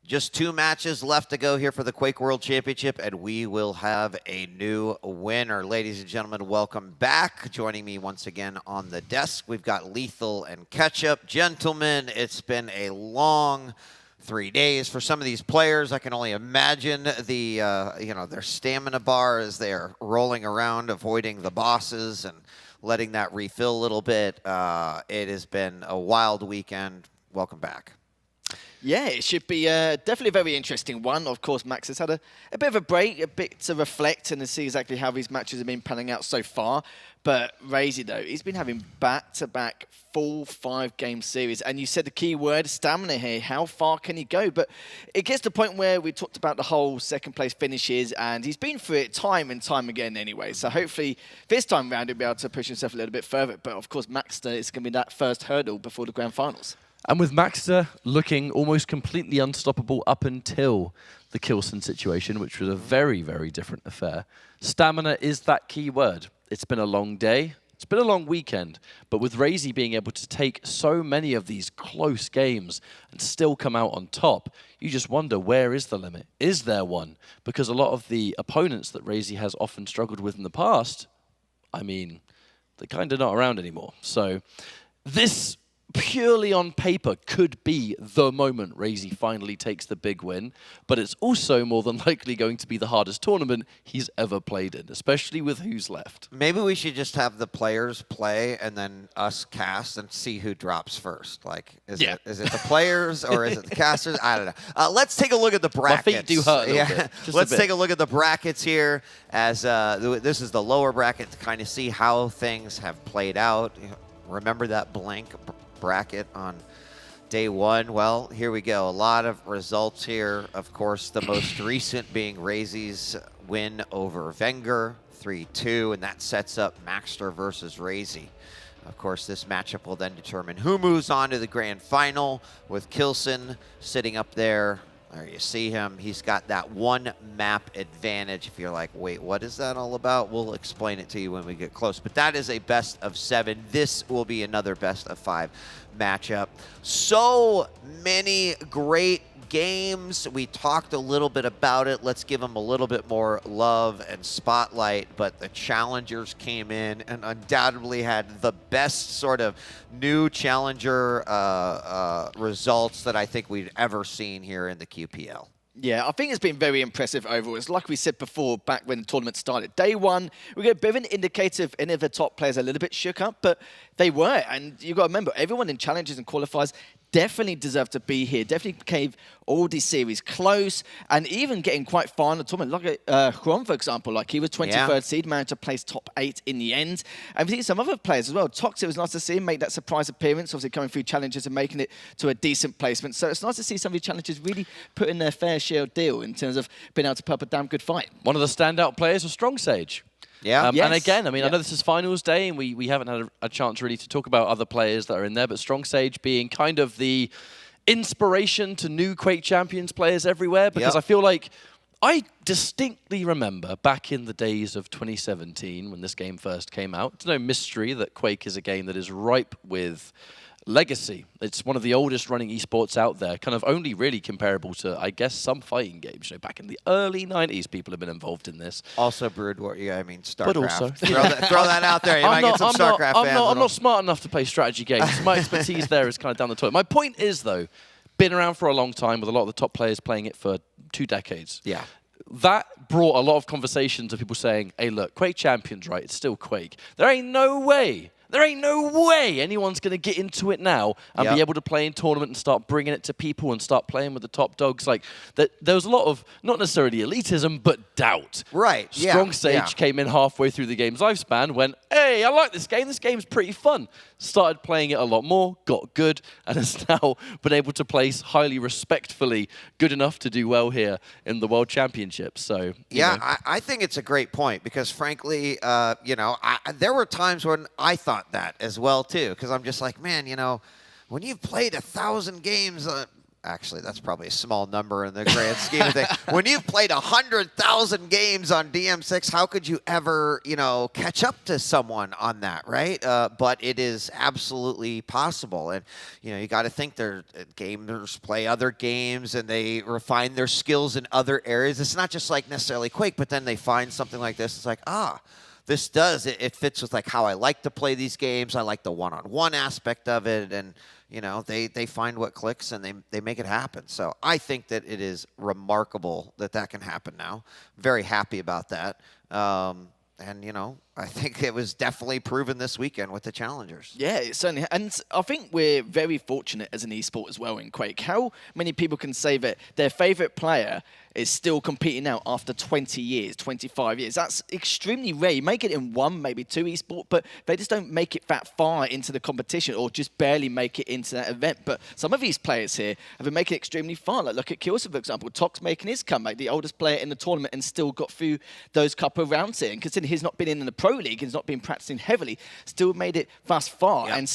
Just 2 matches left to go here for the Quake World Championship, and we will have a new winner. Ladies and gentlemen, welcome back. Joining me once again on the desk, we've got Lethal and Ketchup. Gentlemen, it's been a long 3 days for some of these players. I can only imagine the their stamina bar as they're rolling around, avoiding the bosses and letting that refill a little bit. It has been a wild weekend. Welcome back. Yeah, it should be definitely a very interesting one. Of course, Max has had a bit of a break, a bit to reflect and to see exactly how these matches have been panning out so far. But RAISY, though, he's been having back-to-back full 5-game series. And you said the key word, stamina here. How far can he go? But it gets to the point where we talked about the whole second-place finishes, and he's been through it time and time again anyway. So hopefully this time round he'll be able to push himself a little bit further. But, of course, maxter is going to be that first hurdle before the grand finals. And with maxter looking almost completely unstoppable up until the Kilson situation, which was a very, very different affair, stamina is that key word. It's been a long day. It's been a long weekend. But with RAISY being able to take so many of these close games and still come out on top, you just wonder, where is the limit? Is there one? Because a lot of the opponents that RAISY has often struggled with in the past, I mean, they're kind of not around anymore. So this, purely on paper, could be the moment RAISY finally takes the big win, but it's also more than likely going to be the hardest tournament he's ever played in, especially with who's left. Maybe we should just have the players play and then us cast and see who drops first. Like, is it the players or is it the casters? I don't know. Let's take a look at the brackets. My feet do hurt a little bit. Let's take a look at the brackets here, as this is the lower bracket, to kind of see how things have played out. Remember that blank bracket on day one? Well, here we go. A lot of results here. Of course, the most recent being RAISY's win over Wenger, 3-2, and that sets up maxter versus RAISY. Of course, this matchup will then determine who moves on to the grand final, with Kilson sitting up there. There you see him. He's got that 1 map advantage. If you're like, wait, what is that all about? We'll explain it to you when we get close. But that is a best of 7. This will be another best of 5 matchup. So many great games. We talked a little bit about it. Let's give them a little bit more love and spotlight. But the challengers came in and undoubtedly had the best sort of new challenger results that I think we've ever seen here in the QPL. Yeah, I think it's been very impressive overall. It's like we said before, back when the tournament started. Day one, we get a bit of an indicator if any of the top players are a little bit shook up, but they were. And you've got to remember, everyone in challenges and qualifiers definitely deserved to be here. Definitely gave all these series close, and even getting quite far in the tournament. Look at Juan, for example. Like, he was 23rd seed, managed to place top 8 in the end. And we've seen some other players as well. Toxic, was nice to see him make that surprise appearance, obviously coming through challenges and making it to a decent placement. So it's nice to see some of these challenges really put in their fair share of deal in terms of being able to put up a damn good fight. One of the standout players was Strong Sage. Yeah. And again, I mean, I know this is finals day, and we haven't had a chance really to talk about other players that are in there, but Strong Sage being kind of the inspiration to new Quake Champions players everywhere, because I feel like I distinctly remember back in the days of 2017 when this game first came out. It's no mystery that Quake is a game that is ripe with legacy. It's one of the oldest running esports out there, kind of only really comparable to, I guess, some fighting games. You know, back in the early 90s, people have been involved in this. Also Brood Warrior, I mean, StarCraft. But also, throw that out there. You might get some StarCraft fans. I'm not smart enough to play strategy games. My expertise there is kind of down the toilet. My point is, though, been around for a long time with a lot of the top players playing it for 2 decades. Yeah. That brought a lot of conversations of people saying, hey, look, Quake Champions, right? It's still Quake. There ain't no way anyone's going to get into it now and be able to play in tournament and start bringing it to people and start playing with the top dogs. Like, there was a lot of, not necessarily elitism, but doubt. Right, Strong Sage came in halfway through the game's lifespan, went, hey, I like this game. This game's pretty fun. Started playing it a lot more, got good, and has now been able to place highly respectfully good enough to do well here in the World Championships. So, I think it's a great point because, frankly, there were times when I thought that as well, too, because I'm just like, man, when you've played 1,000 games actually, that's probably a small number in the grand scheme of things. When you've played 100,000 games on DM6, how could you ever, catch up to someone on that, right? But it is absolutely possible. And, you got to think gamers play other games and they refine their skills in other areas. It's not just like necessarily Quake, but then they find something like this. It's like, this it fits with like how I like to play these games. I like the one-on-one aspect of it, and they find what clicks and they make it happen. So I think that it is remarkable that can happen now. Very happy about that. And, I think it was definitely proven this weekend with the challengers. Yeah, it certainly. And I think we're very fortunate as an esport as well in Quake. How many people can say that their favorite player is still competing now after 20 years, 25 years? That's extremely rare. You make it in one, maybe two esport, but they just don't make it that far into the competition or just barely make it into that event. But some of these players here have been making it extremely far. Like look at Kilson, for example. Tox making his comeback, the oldest player in the tournament, and still got through those couple of rounds here. And considering he's not been in the Pro League, he's not been practicing heavily, still made it thus far, and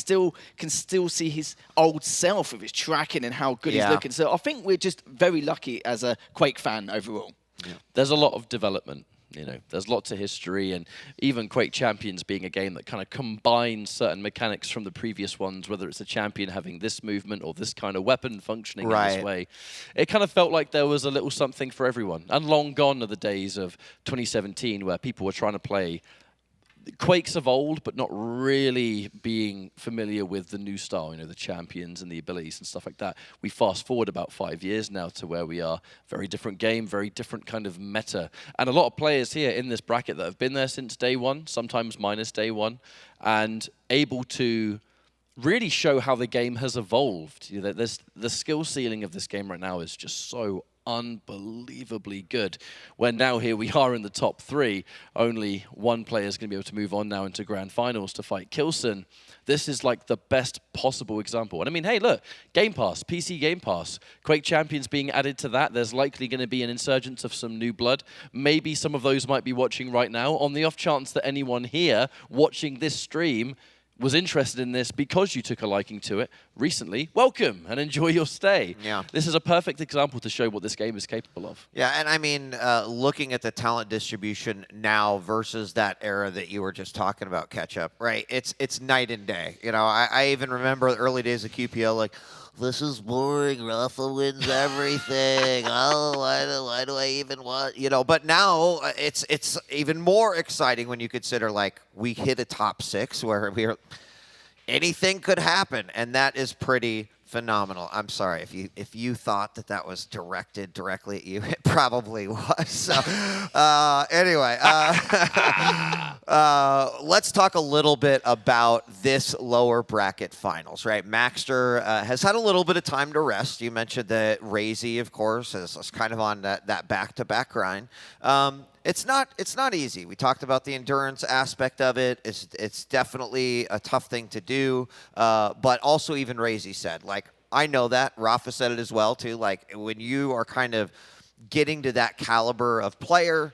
can still see his old self with his tracking and how good he's looking. So I think we're just very lucky as a Quake fan overall. Yeah. There's a lot of development. There's lots of history, and even Quake Champions being a game that kind of combines certain mechanics from the previous ones, whether it's a champion having this movement or this kind of weapon functioning in this way. It kind of felt like there was a little something for everyone. And long gone are the days of 2017 where people were trying to play Quakes of old, but not really being familiar with the new style, the champions and the abilities and stuff like that. We fast forward about 5 years now to where we are. Very different game, very different kind of meta. And a lot of players here in this bracket that have been there since day one, sometimes minus day one, and able to really show how the game has evolved. The skill ceiling of this game right now is just so unbelievably good. When now here we are in the top 3, only one player is going to be able to move on now into grand finals to fight Kilson. This is like the best possible example. And I mean, hey, look, Game Pass, PC Game Pass, Quake Champions being added to that. There's likely going to be an insurgence of some new blood. Maybe some of those might be watching right now. On the off chance that anyone here watching this stream was interested in this because you took a liking to it recently, welcome and enjoy your stay. Yeah. This is a perfect example to show what this game is capable of. Yeah, and I mean, looking at the talent distribution now versus that era that you were just talking about, Ketchup, right? It's night and day. I even remember the early days of QPO, like, this is boring. Rafa wins everything. Why do I even want? But now it's even more exciting when you consider like we hit a top 6 where anything could happen, and that is pretty phenomenal. I'm sorry if you thought that was directed directly at you. It probably was. So anyway, let's talk a little bit about this lower bracket finals, right? Maxter has had a little bit of time to rest. You mentioned that RAISY, of course, is kind of on that back-to-back grind. It's not easy. We talked about the endurance aspect of it. It's definitely a tough thing to do. But also even RAISY said, like, I know that. Rafa said it as well, too. Like, when you are kind of getting to that caliber of player,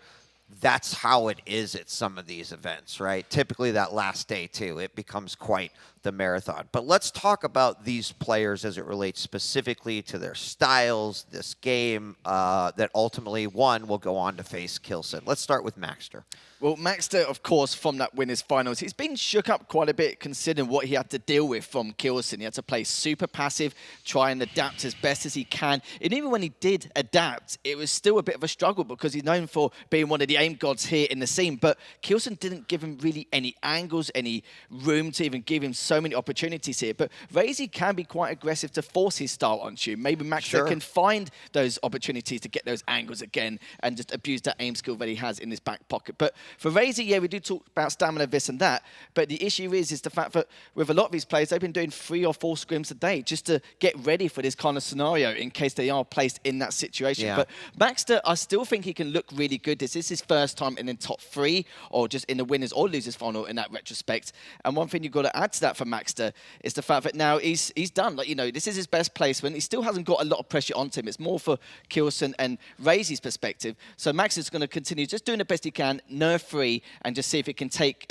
that's how it is at some of these events, right? Typically that last day, too, it becomes quite the marathon. But let's talk about these players as it relates specifically to their styles, this game, that ultimately one will go on to face Kilson. Let's start with Maxter. Well, Maxter, of course, from that winners finals, he's been shook up quite a bit considering what he had to deal with from Kilson. He had to play super passive, try and adapt as best as he can. And even when he did adapt, it was still a bit of a struggle because he's known for being one of the aim gods here in the scene. But Kilson didn't give him really any angles, any room to even give him so many opportunities here. But RAISY can be quite aggressive to force his style onto you. Maybe Maxter can find those opportunities to get those angles again and just abuse that aim skill that he has in his back pocket. But for RAISY, yeah, we do talk about stamina, this and that, but the issue is the fact that with a lot of these players, they've been doing 3 or 4 scrims a day just to get ready for this kind of scenario in case they are placed in that situation. Yeah. But Maxter, I still think he can look really good. This is his first time in the top 3 or just in the winners or losers final in that retrospect. And one thing you've got to add to that for Maxter is the fact that now he's done. Like, this is his best placement. He still hasn't got a lot of pressure onto him. It's more for Kilson and RAISY's perspective. So Maxter's going to continue just doing the best he can, nerf free, and just see if it can take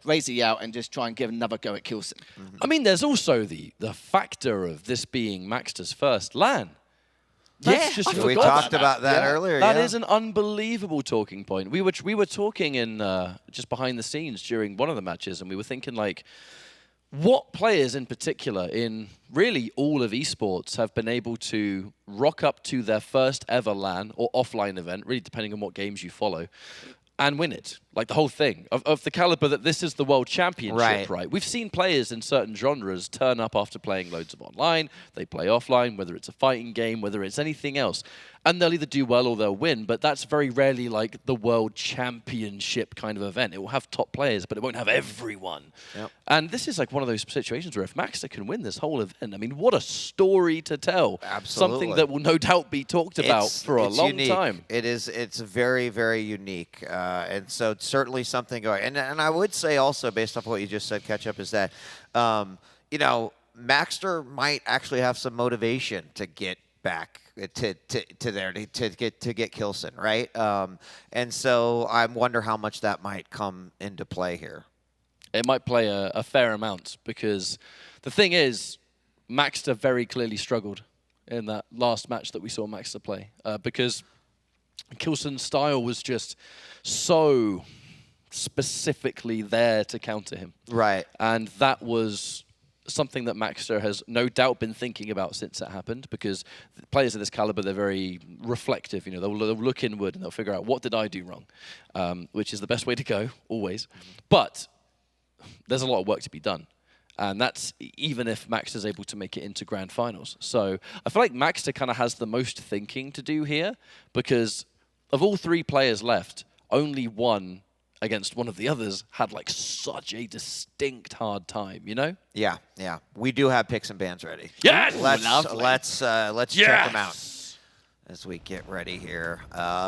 RAISY out and just try and give another go at Kilson. I mean, there's also the factor of this being Maxter's first LAN. That's just we talked about that earlier. That is an unbelievable talking point. We were talking in just behind the scenes during one of the matches, and we were thinking like, what players in particular in really all of esports have been able to rock up to their first ever LAN or offline event, really depending on what games you follow, and win it? Like the whole thing of the caliber that this is the world championship, right? We've seen players in certain genres turn up after playing loads of online. They play offline, whether it's a fighting game, whether it's anything else. And they'll either do well or they'll win, but that's very rarely like the world championship kind of event. It will have top players, but it won't have everyone. Yep. And this is like one of those situations where if maxter can win this whole event, I mean, what a story to tell. Absolutely. Something that will no doubt be talked about for a long time. It's very, very unique. And so certainly something going. And I would say also, based off what you just said, Ketchup, is that, you know, maxter might actually have some motivation to get back to get Kilson, right? And so I wonder how much that might come into play here. It might play a fair amount, because the thing is, maxter very clearly struggled in that last match that we saw maxter play, because Kilson's style was just so specifically there to counter him. Right. And that was something that maxter has no doubt been thinking about since it happened, because players of this caliber, they're very reflective. You know, they'll look inward and they'll figure out, what did I do wrong? Which is the best way to go, always. But there's a lot of work to be done. And that's even if maxter's able to make it into grand finals. So I feel like maxter kind of has the most thinking to do here, because of all three players left, only one against one of the others had like such a distinct hard time, you know? Yeah, yeah. We do have picks and bans ready. Yes! Let's check them out as we get ready here.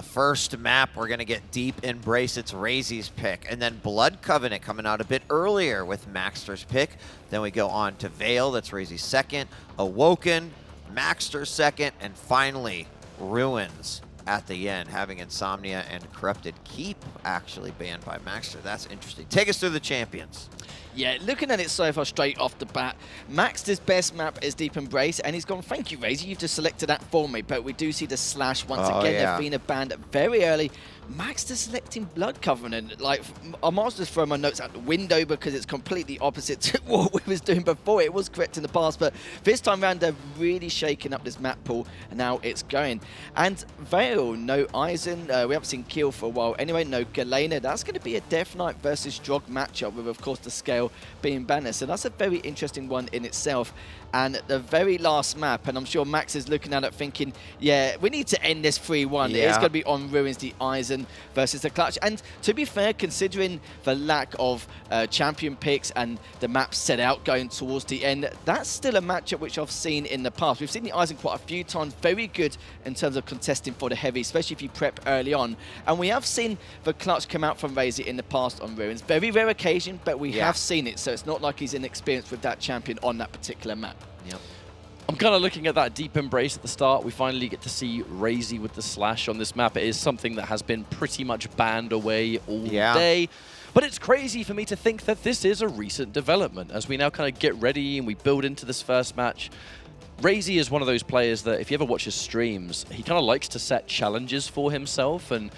First map, we're going to get Deep Embrace. It's RAISY's pick. And then Blood Covenant coming out a bit earlier with maxter's pick. Then we go on to Vale. That's RAISY's second. Awoken, maxter's second. And finally, Ruins at the end, having Insomnia and Corrupted Keep actually banned by maxter. That's interesting. Take us through the champions. Yeah, looking at it so far straight off the bat, maxter's best map is Deep Embrace, and he's gone, thank you, RAISY, you've just selected that for me, but we do see the slash once again. Athena banned very early. maxter selecting Blood Covenant. Like, I might just throw my notes out the window because it's completely opposite to what we was doing before. It was correct in the past, but this time around, they're really shaking up this map pool, and now it's going. And Vale, no Eisen. We haven't seen Kill for a while. Anyway, no Galena. That's going to be a Death Knight versus Drog matchup with, of course, the scale being banner. So that's a very interesting one in itself. And the very last map, and I'm sure Max is looking at it thinking, yeah, we need to end this 3-1. Yeah. It's going to be on Ruins, the Eisen versus the Clutch. And to be fair, considering the lack of champion picks and the map set out going towards the end, that's still a matchup which I've seen in the past. We've seen the Eisen quite a few times, very good in terms of contesting for the heavy, especially if you prep early on. And we have seen the Clutch come out from RAISY in the past on Ruins. Very rare occasion, but we have seen it. So it's not like he's inexperienced with that champion on that particular map. Yep. I'm kind of looking at that Deep Embrace at the start. We finally get to see RAISY with the slash on this map. It is something that has been pretty much banned away all day. But it's crazy for me to think that this is a recent development as we now kind of get ready and we build into this first match. RAISY is one of those players that if you ever watch his streams, he kind of likes to set challenges for himself, and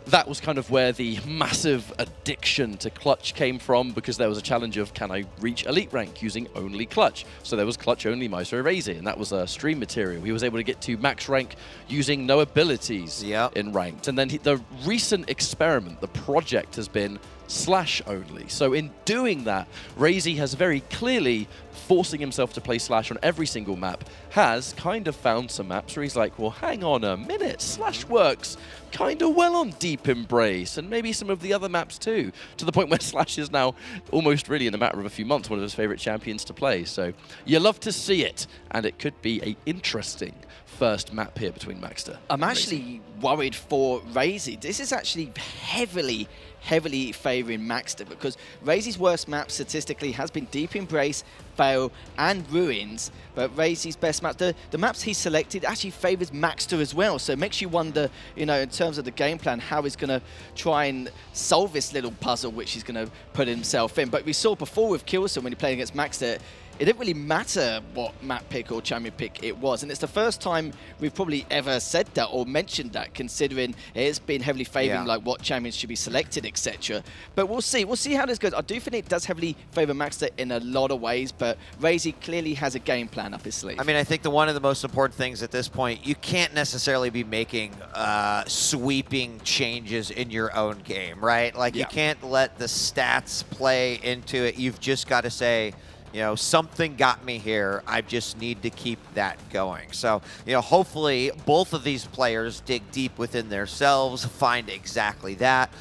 that was kind of where the massive addiction to Clutch came from, because there was a challenge of, can I reach elite rank using only Clutch? So there was Clutch only Maestro RAISY, and that was a stream material. He was able to get to max rank using no abilities in ranked. And then the recent experiment, the project, has been slash only. So in doing that, RAISY has very clearly, forcing himself to play slash on every single map, has kind of found some maps where he's like, well, hang on a minute, slash works kind of well on Deep Embrace and maybe some of the other maps too, to the point where slash is now almost really in a matter of a few months one of his favorite champions to play. So you love to see it, and it could be an interesting first map here between maxter. I'm actually worried for RAISY. This is actually heavily favouring maxter, because RAISY's worst map statistically has been Deep Embrace, Vale and Ruins, but RAISY's best map, the maps he selected actually favours maxter as well, so it makes you wonder, you know, in terms of the game plan, how he's going to try and solve this little puzzle which he's going to put himself in. But we saw before with Kilson, when he played against maxter, it didn't really matter what map pick or champion pick it was. And it's the first time we've probably ever said that or mentioned that, considering it's been heavily favouring like what champions should be selected, etc. But we'll see. We'll see how this goes. I do think it does heavily favour maxter in a lot of ways, but RAISY clearly has a game plan up his sleeve. I mean, I think one of the most important things at this point, you can't necessarily be making sweeping changes in your own game, right? Like, you can't let the stats play into it. You've just got to say, you know, something got me here. I just need to keep that going. So, you know, hopefully both of these players dig deep within themselves, find exactly that.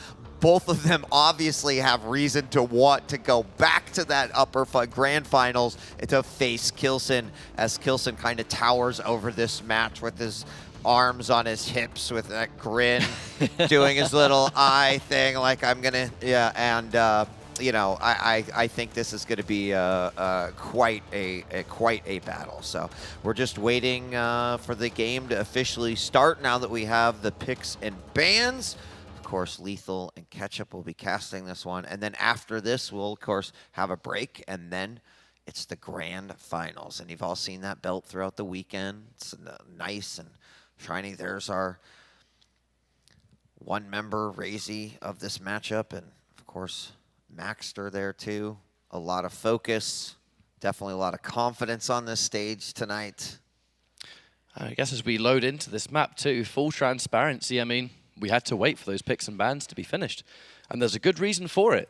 Both of them obviously have reason to want to go back to that grand finals to face Kilson, as Kilson kind of towers over this match with his arms on his hips with that grin, doing his little eye thing like I'm gonna, you know, I think this is going to be quite a battle. So we're just waiting for the game to officially start now that we have the picks and bans. Of course, Lethal and Ketchup will be casting this one. And then after this, we'll, of course, have a break. And then it's the grand finals. And you've all seen that belt throughout the weekend. It's nice and shiny. There's our one member, RAISY, of this matchup. And, of course, maxter there too. A lot of focus, definitely a lot of confidence on this stage tonight. I guess as we load into this map too, full transparency, I mean, we had to wait for those picks and bans to be finished. And there's a good reason for it.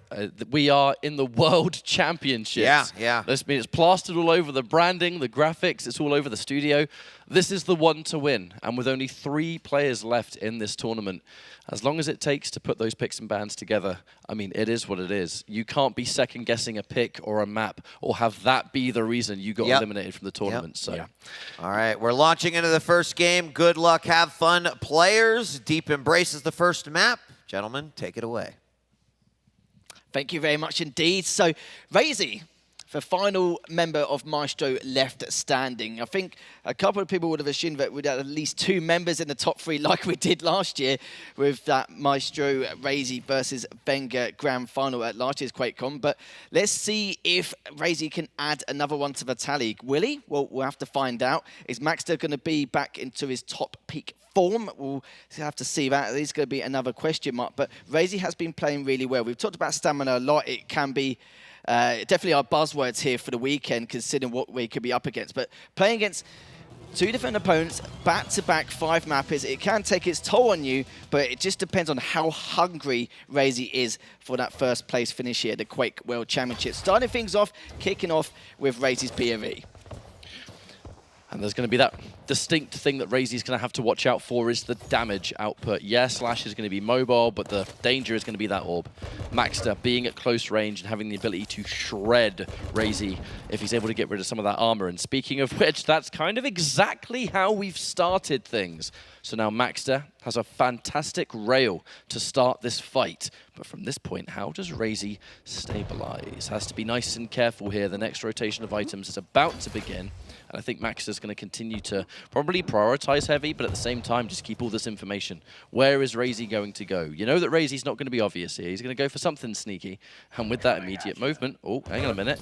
We are in the World Championships. Yeah. It's plastered all over the branding, the graphics, it's all over the studio. This is the one to win. And with only 3 players left in this tournament, as long as it takes to put those picks and bans together, I mean, it is what it is. You can't be second-guessing a pick or a map or have that be the reason you got eliminated from the tournament. So, all right, we're launching into the first game. Good luck, have fun, players. Deep Embrace is the first map. Gentlemen, take it away. Thank you very much indeed. So, RAISY, the final member of Maestro left standing. I think a couple of people would have assumed that we'd have at least 2 members in the top 3 like we did last year with that Maestro RAISY versus Venga grand final at last year's QuakeCon. But let's see if RAISY can add another one to the tally. Will he? Well, we'll have to find out. Is maxter going to be back into his top peak form? We'll have to see that. There's going to be another question mark. But RAISY has been playing really well. We've talked about stamina a lot. It can be definitely our buzzwords here for the weekend, considering what we could be up against. But playing against 2 different opponents, back-to-back 5 mappers, it can take its toll on you, but it just depends on how hungry RAISY is for that first place finish here, the Quake World Championship. Starting things off, kicking off with RAISY's POV. And there's going to be that distinct thing that RAISY's going to have to watch out for is the damage output. Yeah, Slash is going to be mobile, but the danger is going to be that orb. maxter being at close range and having the ability to shred RAISY if he's able to get rid of some of that armor. And speaking of which, that's kind of exactly how we've started things. So now maxter has a fantastic rail to start this fight. But from this point, how does RAISY stabilize? Has to be nice and careful here. The next rotation of items is about to begin. And I think maxter's going to continue to probably prioritize heavy, but at the same time, just keep all this information. Where is RAISY going to go? You know that RAISY's not going to be obvious here. He's going to go for something sneaky. And with that immediate movement... Oh, hang on a minute.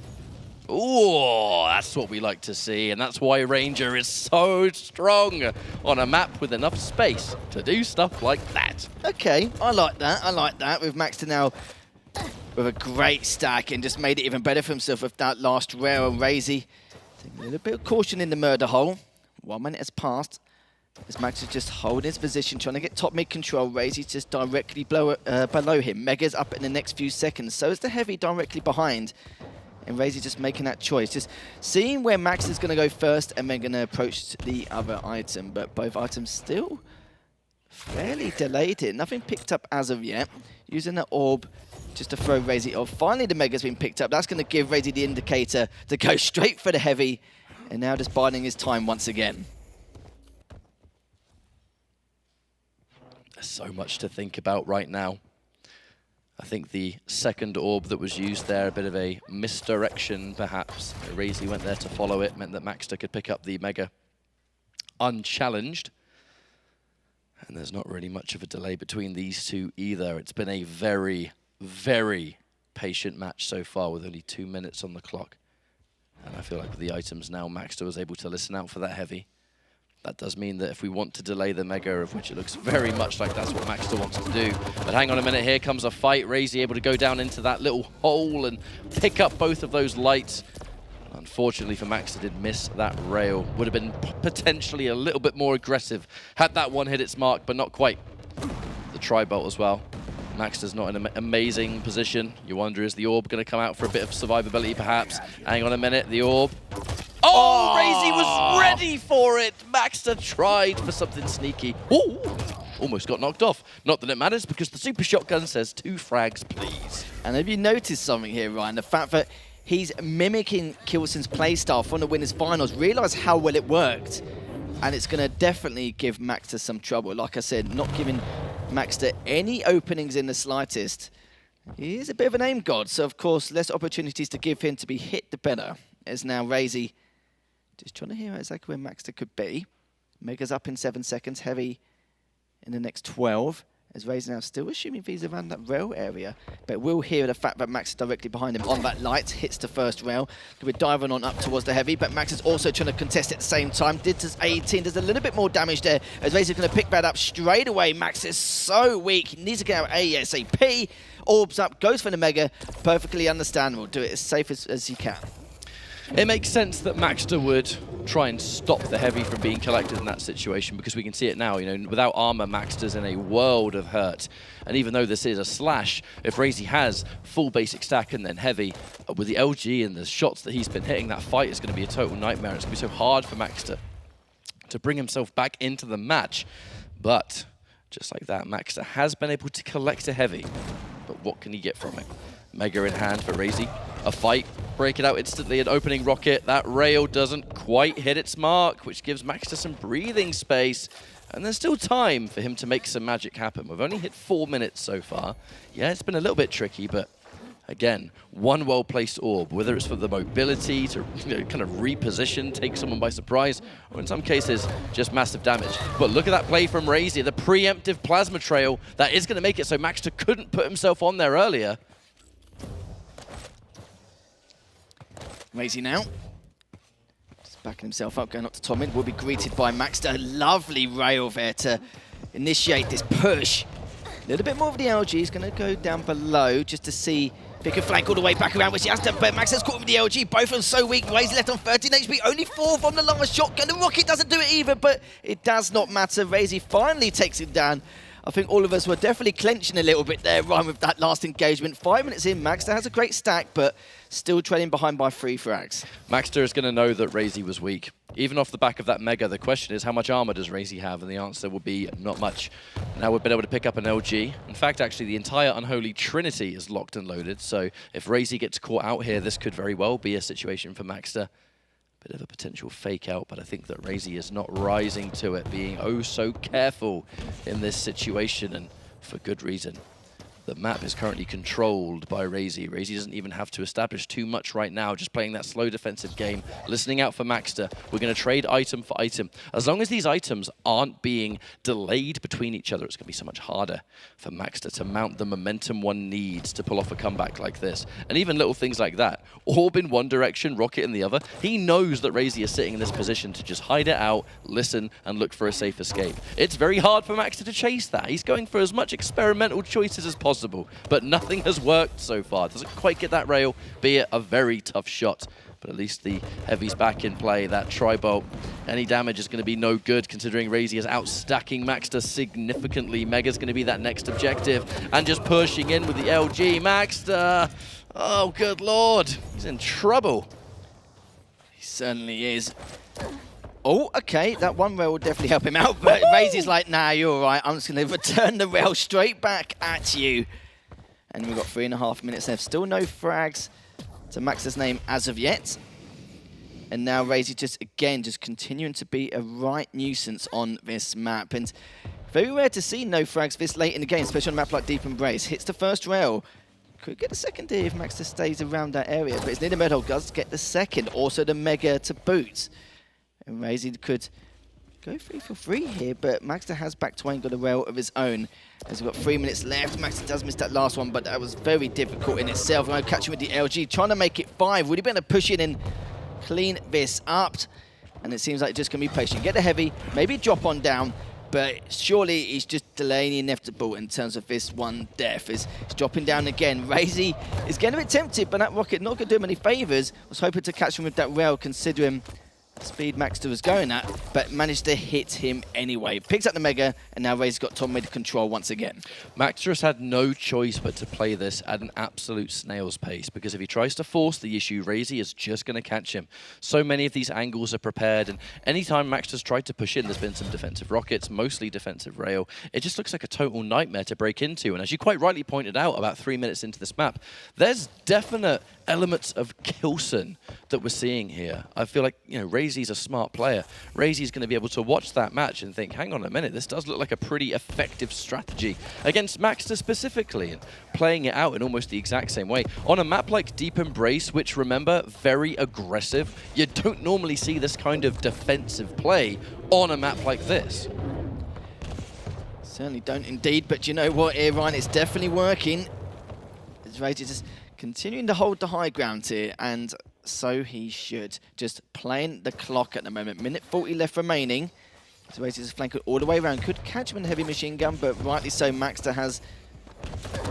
Oh, that's what we like to see. And that's why Ranger is so strong on a map with enough space to do stuff like that. Okay, I like that. I like that. With maxter now with a great stack and just made it even better for himself with that last rail. And RAISY taking a little bit of caution in the murder hole. 1 minute has passed. As maxter just holding his position, trying to get top mid control. RAISY's just directly below him. Mega's up in the next few seconds. So is the heavy directly behind. And RAISY just making that choice. Just seeing where maxter's going to go first and then going to approach the other item. But both items still fairly delayed here. Nothing picked up as of yet. Using the orb just to throw RAISY off. Finally, the Mega's been picked up. That's going to give RAISY the indicator to go straight for the heavy. And now just biding his time once again. There's so much to think about right now. I think the second orb that was used there, a bit of a misdirection perhaps. RAISY went there to follow it, meant that maxter could pick up the Mega unchallenged. And there's not really much of a delay between these two either. It's been a very, very patient match so far with only 2 minutes on the clock. And I feel like with the items now, maxter was able to listen out for that heavy. That does mean that if we want to delay the Mega, of which it looks very much like that's what maxter wants to do. But hang on a minute, here comes a fight. RAISY able to go down into that little hole and pick up both of those lights. Unfortunately for maxter, did miss that rail. Would have been potentially a little bit more aggressive had that one hit its mark, but not quite. The tri-bolt as well. maxter's not in an amazing position. You wonder, is the orb going to come out for a bit of survivability perhaps? Hang on a minute, the orb. Oh, RAISY was ready for it. maxter tried for something sneaky. Ooh, almost got knocked off. Not that it matters, because the super shotgun says 2 frags, please. And have you noticed something here, Ryan? The fact that he's mimicking Kilson's playstyle from the Winners Finals. Realise how well it worked. And it's going to definitely give maxter some trouble. Like I said, not giving maxter any openings in the slightest. He is a bit of an aim god, so of course, less opportunities to give him to be hit, the better. As now RAISY just trying to hear exactly where maxter could be. Mega's up in 7 seconds, heavy in the next 12. As RAISY now still assuming he's around that rail area. But we'll hear the fact that Max is directly behind him on that light, hits the first rail. We're diving on up towards the heavy, but Max is also trying to contest at the same time. Did does 18, does a little bit more damage there. As RAISY is going to pick that up straight away. Max is so weak, he needs to get out ASAP. Orbs up, goes for the Mega. Perfectly understandable. Do it as safe as you can. It makes sense that maxter would try and stop the heavy from being collected in that situation, because we can see it now. You know, without armor, maxter's in a world of hurt. And even though this is a slash, if RAISY has full basic stack and then heavy, with the LG and the shots that he's been hitting, that fight is going to be a total nightmare. It's going to be so hard for maxter to bring himself back into the match. But just like that, maxter has been able to collect a heavy. But what can he get from it? Mega in hand for RAISY. A fight, break it out instantly, an opening rocket. That rail doesn't quite hit its mark, which gives maxter some breathing space. And there's still time for him to make some magic happen. We've only hit 4 minutes so far. Yeah, it's been a little bit tricky, but again, one well-placed orb, whether it's for the mobility to kind of reposition, take someone by surprise, or in some cases, just massive damage. But look at that play from RAISY, the preemptive plasma trail. That is going to make it so maxter couldn't put himself on there earlier. RAISY now. Just backing himself up, going up to Tomlin. Will be greeted by maxter. Lovely rail there to initiate this push. A little bit more of the LG. He's going to go down below just to see if he can flank all the way back around, which he has to. But maxter's caught with the LG. Both of them so weak. RAISY left on 13 HP. Only 4 from the last shotgun. The rocket doesn't do it either, but it does not matter. RAISY finally takes him down. I think all of us were definitely clenching a little bit there, Ryan, with that last engagement. 5 minutes in, maxter has a great stack, but still trailing behind by 3 frags. maxter is going to know that RAISY was weak. Even off the back of that Mega, the question is, how much armor does RAISY have? And the answer would be not much. Now we've been able to pick up an LG. In fact, actually, the entire Unholy Trinity is locked and loaded. So if RAISY gets caught out here, this could very well be a situation for maxter. Bit of a potential fake out, but I think that RAISY is not rising to it, being oh so careful in this situation, and for good reason. The map is currently controlled by RAISY. RAISY doesn't even have to establish too much right now, just playing that slow defensive game, listening out for maxter. We're going to trade item for item. As long as these items aren't being delayed between each other, it's going to be so much harder for maxter to mount the momentum one needs to pull off a comeback like this. And even little things like that. Orb in one direction, rocket in the other. He knows that RAISY is sitting in this position to just hide it out, listen, and look for a safe escape. It's very hard for maxter to chase that. He's going for as much experimental choices as possible. But nothing has worked so far. Doesn't quite get that rail, be it a very tough shot. But at least the heavy's back in play. That tri-bolt, any damage is going to be no good, considering RAISY is outstacking maxter significantly. Mega's going to be that next objective. And just pushing in with the LG. maxter, oh good lord, he's in trouble. He certainly is. Oh, okay, that one rail will definitely help him out, but RAISY's like, nah, you're all right. I'm just going to return the rail straight back at you. And we've got 3.5 minutes left. Still no frags to maxter's name as of yet. And now RAISY just, again, just continuing to be a right nuisance on this map. And very rare to see no frags this late in the game, especially on a map like Deep Embrace. Hits the first rail. Could get a second here if maxter stays around that area, but it's near the middle. Does get the second. Also the Mega to boot. And RAISY could go 3 for 3 here, but maxter has back to and got a rail of his own. As we've got 3 minutes left, maxter does miss that last one, but that was very difficult in itself. I'm going to catch him with the LG, trying to make it 5. Would he be able to push in and clean this up. And it seems like it's just going to be patient. Get the heavy, maybe drop on down, but surely he's just delaying the inevitable in terms of this one death. He's dropping down again. RAISY is getting a bit tempted, but that rocket not going to do him any favors. Was hoping to catch him with that rail, considering the speed maxter was going at, but managed to hit him anyway. Picks up the Mega, and now RAISY's got top mid control once again. maxter has had no choice but to play this at an absolute snail's pace, because if he tries to force the issue, RAISY is just going to catch him. So many of these angles are prepared, and anytime maxter's tried to push in, there's been some defensive rockets, mostly defensive rail. It just looks like a total nightmare to break into, and as you quite rightly pointed out about 3 minutes into this map, there's definite elements of Kilson that we're seeing here. I feel like, you know, RAISY's a smart player. RAISY's going to be able to watch that match and think, hang on a minute, this does look like a pretty effective strategy against maxter specifically, and playing it out in almost the exact same way. On a map like Deep Embrace, which, remember, very aggressive, you don't normally see this kind of defensive play on a map like this. Certainly don't indeed, but you know what, Ryan, it's definitely working. As RAISY just continuing to hold the high ground here, and so he should. Just playing the clock at the moment. Minute 40 left remaining. So RAISY's flanking all the way around. Could catch him in a heavy machine gun, but rightly so, maxter has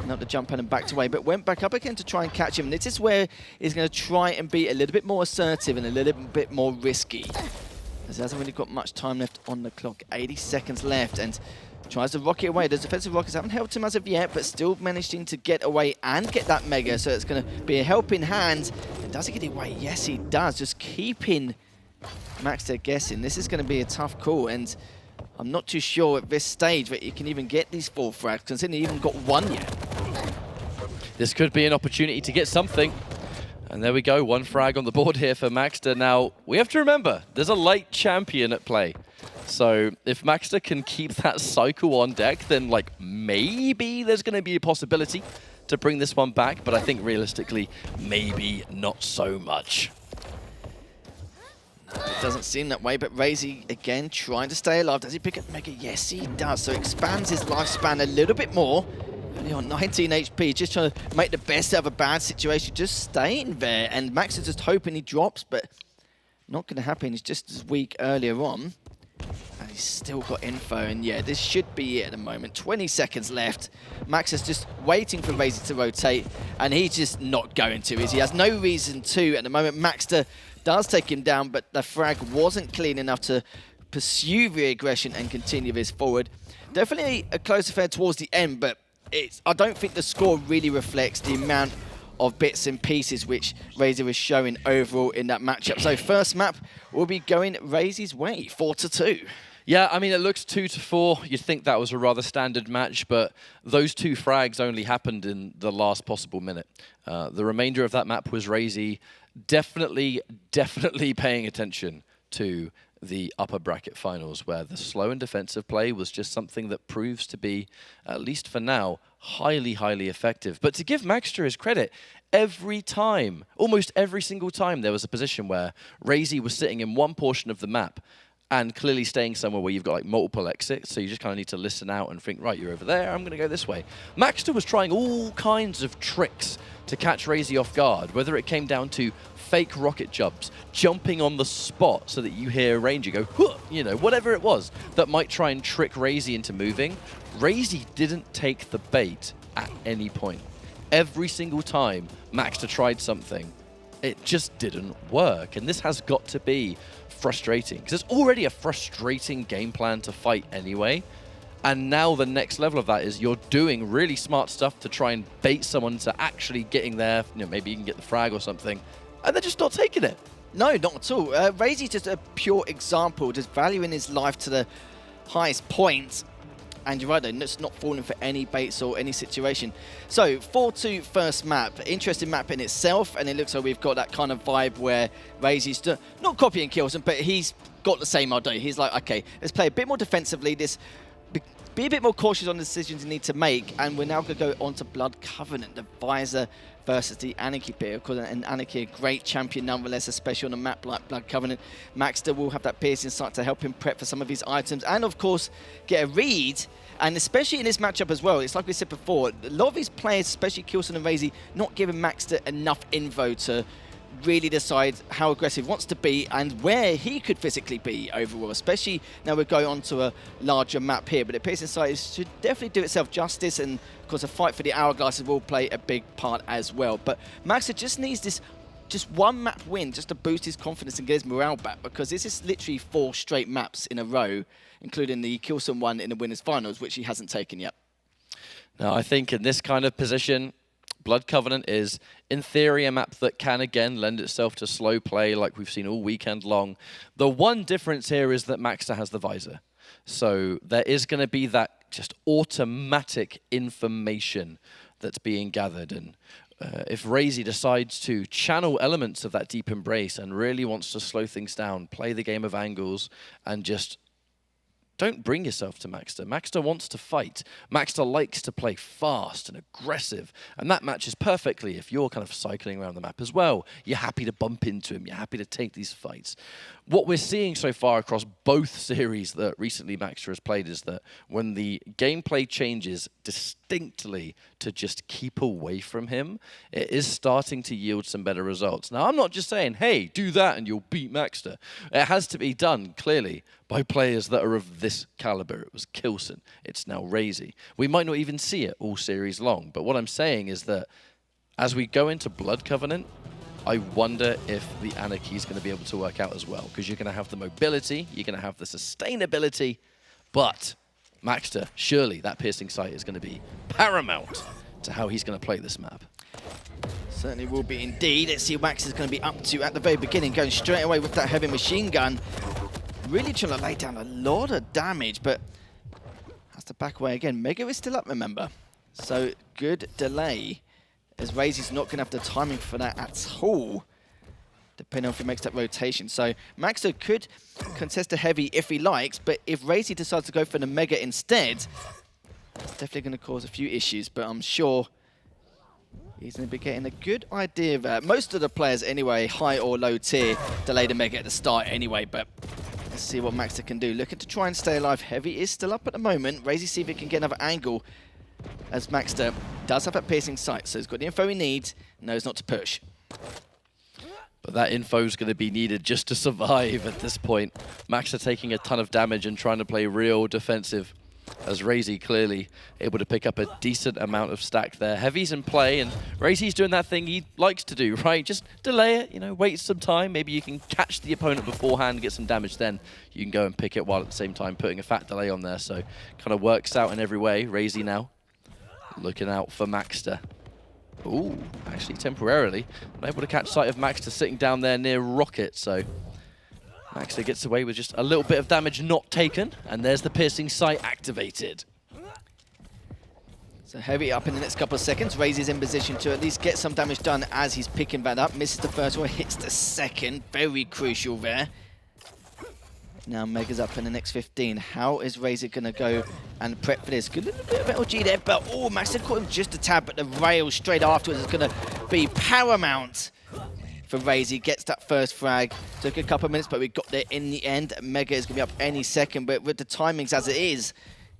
not the jump pad and backed away, but went back up again to try and catch him. And this is where he's going to try and be a little bit more assertive and a little bit more risky, as he hasn't really got much time left on the clock. 80 seconds left, and tries to rocket away. Those defensive rockets haven't helped him as of yet, but still managing to get away and get that Mega, so it's going to be a helping hand. And does he get it away? Yes, he does. Just keeping maxter guessing. This is going to be a tough call, and I'm not too sure at this stage that you can even get these 4 frags, considering he even got 1 yet. This could be an opportunity to get something. And there we go, 1 frag on the board here for maxter. Now, we have to remember, there's a late champion at play. So if maxter can keep that cycle on deck, then like maybe there's going to be a possibility to bring this one back. But I think realistically, maybe not so much. No, it doesn't seem that way, but RAISY again trying to stay alive. Does he pick up Mega? Yes, he does. So expands his lifespan a little bit more. Only on 19 HP, just trying to make the best out of a bad situation, just staying there. And maxter's just hoping he drops, but not going to happen. He's just as weak earlier on. And he's still got info, and yeah, this should be it at the moment. 20 seconds left. Max is just waiting for RAISY to rotate, and he's just not going to, is he? Has no reason to at the moment. maxter does take him down, but the frag wasn't clean enough to pursue the aggression and continue this forward. Definitely a close affair towards the end, but I don't think the score really reflects the amount of bits and pieces which RAISY was showing overall in that matchup. So first map will be going RAISY's way, 4-2. Yeah, I mean, it looks 2-4. You'd think that was a rather standard match, but those 2 frags only happened in the last possible minute. The remainder of that map was RAISY definitely paying attention to the upper bracket finals, where the slow and defensive play was just something that proves to be, at least for now, highly effective. But to give maxter his credit, every time, almost every single time, there was a position where RAISY was sitting in one portion of the map and clearly staying somewhere where you've got like multiple exits, so you just kind of need to listen out and think, right, you're over there, I'm going to go this way. maxter was trying all kinds of tricks to catch RAISY off guard, whether it came down to fake rocket jumps, jumping on the spot so that you hear Ranger go, huh, you know, whatever it was that might try and trick RAISY into moving. RAISY didn't take the bait at any point. Every single time maxter tried something, it just didn't work. And this has got to be frustrating, because it's already a frustrating game plan to fight anyway. And now the next level of that is you're doing really smart stuff to try and bait someone to actually getting there. You know, maybe you can get the frag or something, and they're just not taking it. No, not at all. RAISY's just a pure example, just valuing his life to the highest point. And you're right, though, it's not falling for any baits or any situation. So, 4-2 first map. Interesting map in itself, and it looks like we've got that kind of vibe where RAISY's not copying Kilson, but he's got the same idea. He's like, okay, let's play a bit more defensively, be a bit more cautious on the decisions you need to make, and we're now going to go on to Blood Covenant, the Visor versus the Anarchy player. Of course, and Anarchy, a great champion nonetheless, especially on a map like Blood Covenant. maxter will have that piercing sight to help him prep for some of his items, and of course, get a read. And especially in this matchup as well, it's like we said before, a lot of these players, especially Kilson and RAISY, not giving maxter enough info to really decide how aggressive he wants to be and where he could physically be overall, especially now we're going on to a larger map here. But the piercing sight should definitely do itself justice, and of course a fight for the hourglasses will play a big part as well. But maxter just needs this just one map win just to boost his confidence and get his morale back, because this is literally 4 straight maps in a row, including the Kilson one in the winners finals, which he hasn't taken yet. Now, I think in this kind of position, Blood Covenant is, in theory, a map that can, again, lend itself to slow play like we've seen all weekend long. The one difference here is that maxter has the visor. So there is going to be that just automatic information that's being gathered. And if RAISY decides to channel elements of that deep embrace and really wants to slow things down, play the game of angles, and just don't bring yourself to maxter. Maxter wants to fight. Maxter likes to play fast and aggressive, and that matches perfectly if you're kind of cycling around the map as well. You're happy to bump into him. You're happy to take these fights. What we're seeing so far across both series that recently Maxter has played is that when the gameplay changes distinctly to just keep away from him, it is starting to yield some better results. Now, I'm not just saying, hey, do that and you'll beat Maxter. It has to be done, clearly, by players that are of this caliber. It was Kilson. It's now RAISY. We might not even see it all series long, but what I'm saying is that as we go into Blood Covenant, I wonder if the Anarchy is going to be able to work out as well, because you're going to have the mobility, you're going to have the sustainability, but maxter, surely that piercing sight is going to be paramount to how he's going to play this map. Certainly will be indeed. Let's see what Max is going to be up to at the very beginning, going straight away with that heavy machine gun. Really trying to lay down a lot of damage, but has to back away again. Mega is still up, remember. So good delay, as RAISY's not going to have the timing for that at all, depending on if he makes that rotation. So maxter could contest a heavy if he likes, but if RAISY decides to go for the Mega instead, it's definitely going to cause a few issues, but I'm sure he's going to be getting a good idea of that. Most of the players anyway, high or low tier, delay the Mega at the start anyway, but let's see what maxter can do. Looking to try and stay alive. Heavy is still up at the moment. RAISY see if he can get another angle, as maxter does have that piercing sight, so he's got the info he needs, knows not to push. But that info is going to be needed just to survive at this point. Maxter taking a ton of damage and trying to play real defensive, as RAISY clearly able to pick up a decent amount of stack there. Heavy's in play, and RAISY's doing that thing he likes to do, right? Just delay it, you know, wait some time. Maybe you can catch the opponent beforehand, get some damage, then you can go and pick it, while at the same time putting a fat delay on there. So kind of works out in every way. RAISY now looking out for maxter. Ooh, actually temporarily able to catch sight of maxter sitting down there near Rocket, so maxter gets away with just a little bit of damage not taken, and there's the piercing sight activated. So heavy up in the next couple of seconds. RAISY's in position to at least get some damage done as he's picking that up. Misses the first one, hits the second. Very crucial there. Now Mega's up in the next 15. How is RAISY going to go and prep for this? Good little bit of LG there, but oh, maxter caught him just a tad, but the rail straight afterwards is going to be paramount for RAISY. Gets that first frag. Took a couple of minutes, but we got there in the end. Mega is going to be up any second, but with the timings as it is,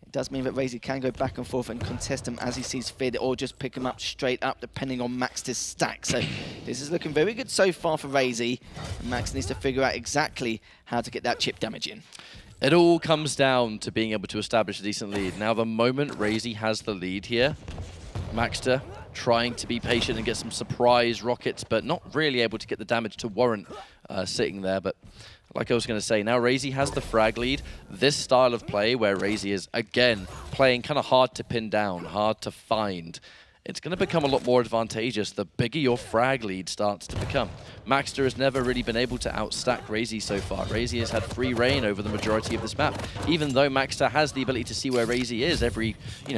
it does mean that RAISY can go back and forth and contest him as he sees fit, or just pick him up straight up, depending on maxter's stack. So this is looking very good so far for RAISY. And Max needs to figure out exactly how to get that chip damage in. It all comes down to being able to establish a decent lead. Now, the moment RAISY has the lead here, maxter trying to be patient and get some surprise rockets, but not really able to get the damage to warrant sitting there. But like I was going to say, now RAISY has the frag lead. This style of play where RAISY is, again, playing kind of hard to pin down, hard to find, it's going to become a lot more advantageous the bigger your frag lead starts to become. Maxter has never really been able to outstack RAISY so far. RAISY has had free reign over the majority of this map, even though Maxter has the ability to see where RAISY is every,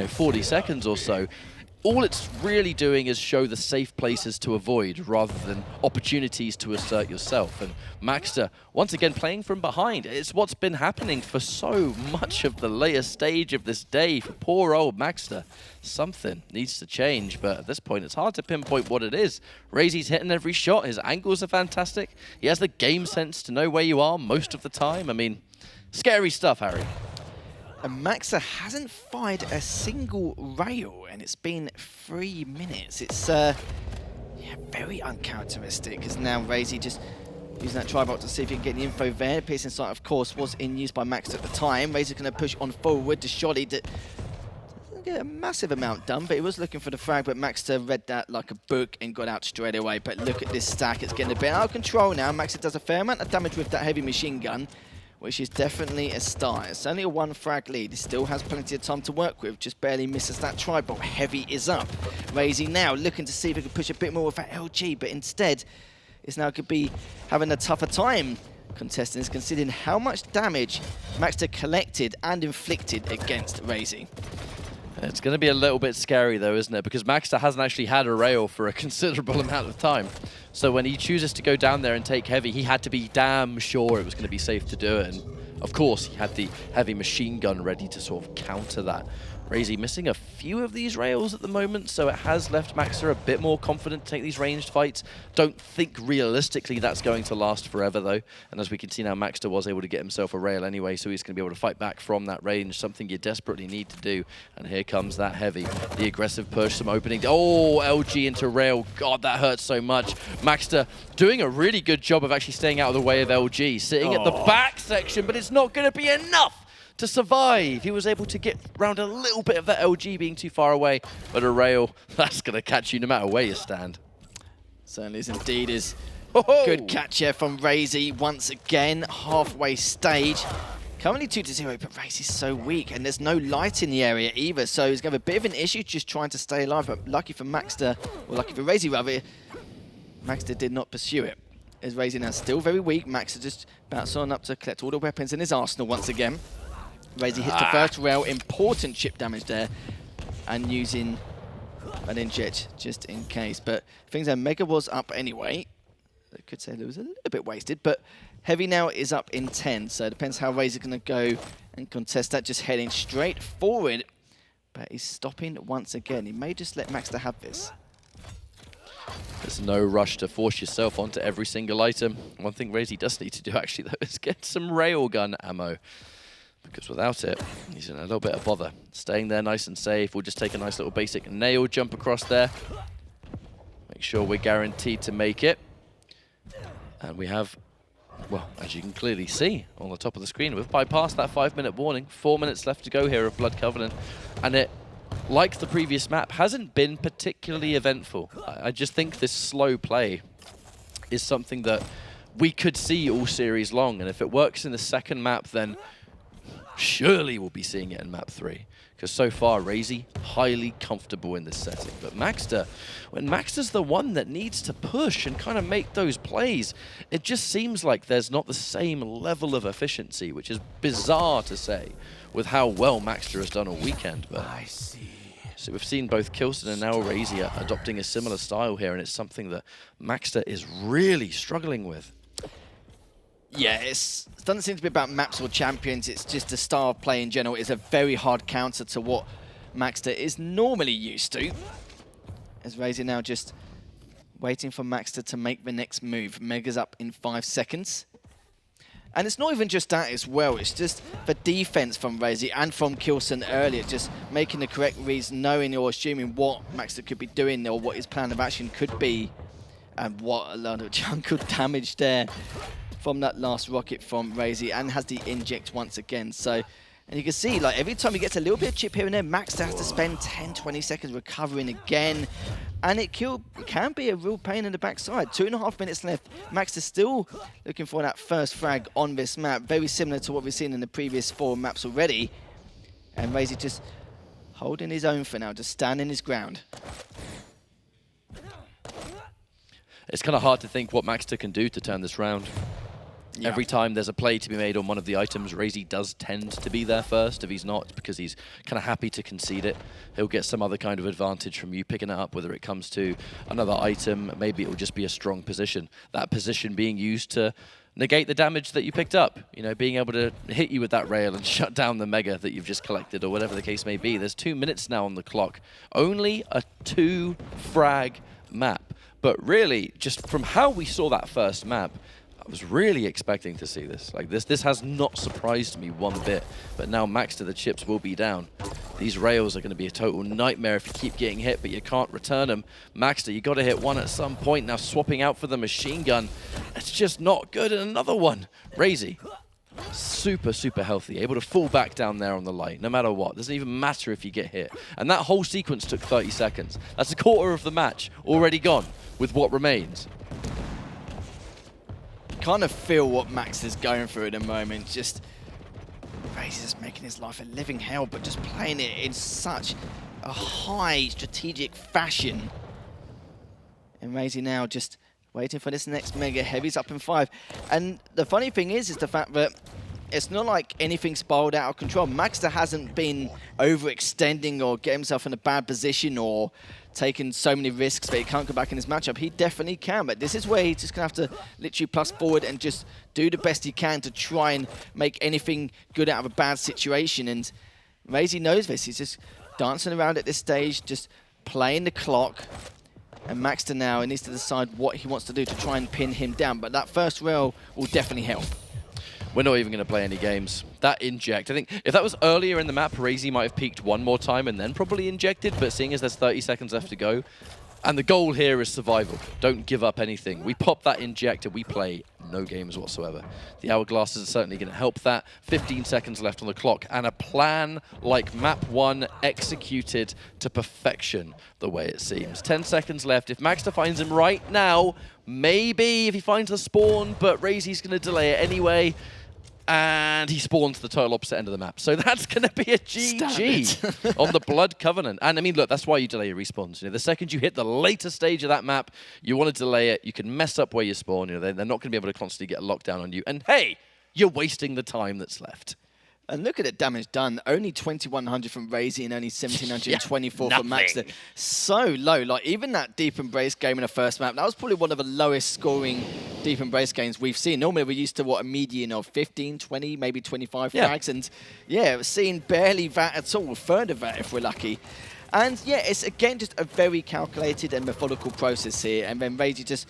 40 seconds or so. All it's really doing is show the safe places to avoid rather than opportunities to assert yourself. And maxter, once again, playing from behind. It's what's been happening for so much of the later stage of this day for poor old maxter. Something needs to change, but at this point, it's hard to pinpoint what it is. RAISY's hitting every shot. His angles are fantastic. He has the game sense to know where you are most of the time. I mean, scary stuff, Harry. And maxter hasn't fired a single rail, and it's been 3 minutes. It's Yeah, very uncharacteristic, because now RAISY just using that tri-bolt to see if he can get the info there. Piercing sight, of course, was in use by Max at the time. RAISY's going to push on forward to Shoddy. Doesn't get a massive amount done, but he was looking for the frag, but Maxter read that like a book and got out straight away. But look at this stack, it's getting a bit out of control now. Maxter does a fair amount of damage with that heavy machine gun, which is definitely a start. It's only a 1 frag lead. He still has plenty of time to work with, just barely misses that tri-bolt. Heavy is up. RAISY now looking to see if he can push a bit more with that LG, but instead, it's now could be having a tougher time. Contestants considering how much damage Maxter collected and inflicted against RAISY. It's going to be a little bit scary though, isn't it? Because Maxter hasn't actually had a rail for a considerable amount of time. So when he chooses to go down there and take heavy, he had to be damn sure it was going to be safe to do it. And of course, he had the heavy machine gun ready to sort of counter that. RAISY missing a few of these rails at the moment, so it has left Maxter a bit more confident to take these ranged fights. Don't think realistically that's going to last forever though. And as we can see now, Maxter was able to get himself a rail anyway, so he's going to be able to fight back from that range, something you desperately need to do. And here comes that heavy. The aggressive push, some opening. Oh, LG into rail. God, that hurts so much. Maxter doing a really good job of actually staying out of the way of LG, sitting at the back section, but it's not going to be enough to survive. He was able to get around a little bit of that LG being too far away, but a rail, that's going to catch you no matter where you stand. Certainly is indeed. Is good catch here from RAISY once again, halfway stage. Currently 2-0, but RAISY's so weak, and there's no light in the area either, so he's going to have a bit of an issue just trying to stay alive, but lucky for Maxter, or lucky for RAISY rather, Maxter did not pursue it. As RAISY now still very weak, Maxter just bouncing on up to collect all the weapons in his arsenal once again. RAISY hits the first rail, important chip damage there, and using an inject just in case. But things that Mega was up anyway. I could say it was a little bit wasted, but Heavy now is up in 10, so it depends how RAISY's going to go and contest that, just heading straight forward. But he's stopping once again. He may just let Maxter have this. There's no rush to force yourself onto every single item. One thing RAISY does need to do actually though is get some railgun ammo, because without it, he's in a little bit of bother. Staying there nice and safe. We'll just take a nice little basic nail jump across there. Make sure we're guaranteed to make it. And we have, well, as you can clearly see on the top of the screen, we've bypassed that 5-minute warning. 4 minutes left to go here of Blood Covenant. And it, like the previous map, hasn't been particularly eventful. I just think this slow play is something that we could see all series long. And if it works in the second map, then surely we'll be seeing it in map 3. Because so far, RAISY, highly comfortable in this setting. But Maxter, when Maxter's the one that needs to push and kind of make those plays, it just seems like there's not the same level of efficiency, which is bizarre to say with how well Maxter has done all weekend. But I see. So we've seen both Kilson and now RAISY adopting a similar style here, and it's something that Maxter is really struggling with. Yeah, it doesn't seem to be about maps or champions. It's just the style of play in general is a very hard counter to what Maxter is normally used to. As RAISY now just waiting for Maxter to make the next move. Mega's up in 5 seconds. And it's not even just that as well. It's just the defense from RAISY and from Kilson earlier. Just making the correct reads, knowing or assuming what Maxter could be doing or what his plan of action could be. And what a lot of chunk of damage there from that last rocket from RAISY, and has the inject once again. So, and you can see, like, every time he gets a little bit of chip here and there, Maxter has to spend 10-20 seconds recovering again. And it can be a real pain in the backside. 2.5 minutes left. Maxter still looking for that first frag on this map. Very similar to what we've seen in the previous 4 maps already. And RAISY just holding his own for now, just standing his ground. It's kind of hard to think what Maxter can do to turn this round. Yeah. Every time there's a play to be made on one of the items, RAISY does tend to be there first. If he's not, it's because he's kind of happy to concede it. He'll get some other kind of advantage from you picking it up, whether it comes to another item, maybe it will just be a strong position. That position being used to negate the damage that you picked up. You know, being able to hit you with that rail and shut down the mega that you've just collected, or whatever the case may be. There's 2 minutes now on the clock. Only a 2-frag map. But really, just from how we saw that first map, I was really expecting to see this. Like this has not surprised me one bit. But now Maxter, the chips will be down. These rails are going to be a total nightmare if you keep getting hit, but you can't return them. maxter, you got to hit one at some point. Now swapping out for the machine gun. It's just not good. And another one. RAISY, super, super healthy. Able to fall back down there on the light, no matter what. Doesn't even matter if you get hit. And that whole sequence took 30 seconds. That's a quarter of the match already gone with what remains. Kind of feel what Max is going through at the moment. Just RAISY just making his life a living hell, but just playing it in such a high strategic fashion. And RAISY now just waiting for this next mega. Heavy's up in 5. And the funny thing is the fact that it's not like anything spiraled out of control. maxter hasn't been overextending or get himself in a bad position or taking so many risks that he can't go back in his matchup. He definitely can, but this is where he's just going to have to literally plus forward and just do the best he can to try and make anything good out of a bad situation. And RAISY knows this. He's just dancing around at this stage, just playing the clock. And maxter now, he needs to decide what he wants to do to try and pin him down. But that first rail will definitely help. We're not even going to play any games. That inject, I think if that was earlier in the map, RAISY might have peaked one more time and then probably injected, but seeing as there's 30 seconds left to go, and the goal here is survival. Don't give up anything. We pop that inject and we play no games whatsoever. The hourglasses are certainly going to help that. 15 seconds left on the clock, and a plan like map 1 executed to perfection the way it seems. 10 seconds left. If maxter finds him right now, maybe if he finds the spawn, but RAISY's going to delay it anyway. And he spawns the total opposite end of the map. So that's going to be a GG on the Blood Covenant. And I mean, look, that's why you delay your respawns. You know, the second you hit the later stage of that map, you want to delay it. You can mess up where you spawn. You know, they're not going to be able to constantly get a lockdown on you. And hey, you're wasting the time that's left. And look at the damage done. Only 2,100 from RAISY and only 1,724 yeah, from maxter. So low. Like, even that Deep Embrace game in the first map, that was probably one of the lowest scoring Deep Embrace games we've seen. Normally, we're used to, what, a median of 15, 20, maybe 25 frags. And, yeah, we're seeing barely that at all. A third of that if we're lucky. And, yeah, it's, again, just a very calculated and methodical process here. And then RAISY just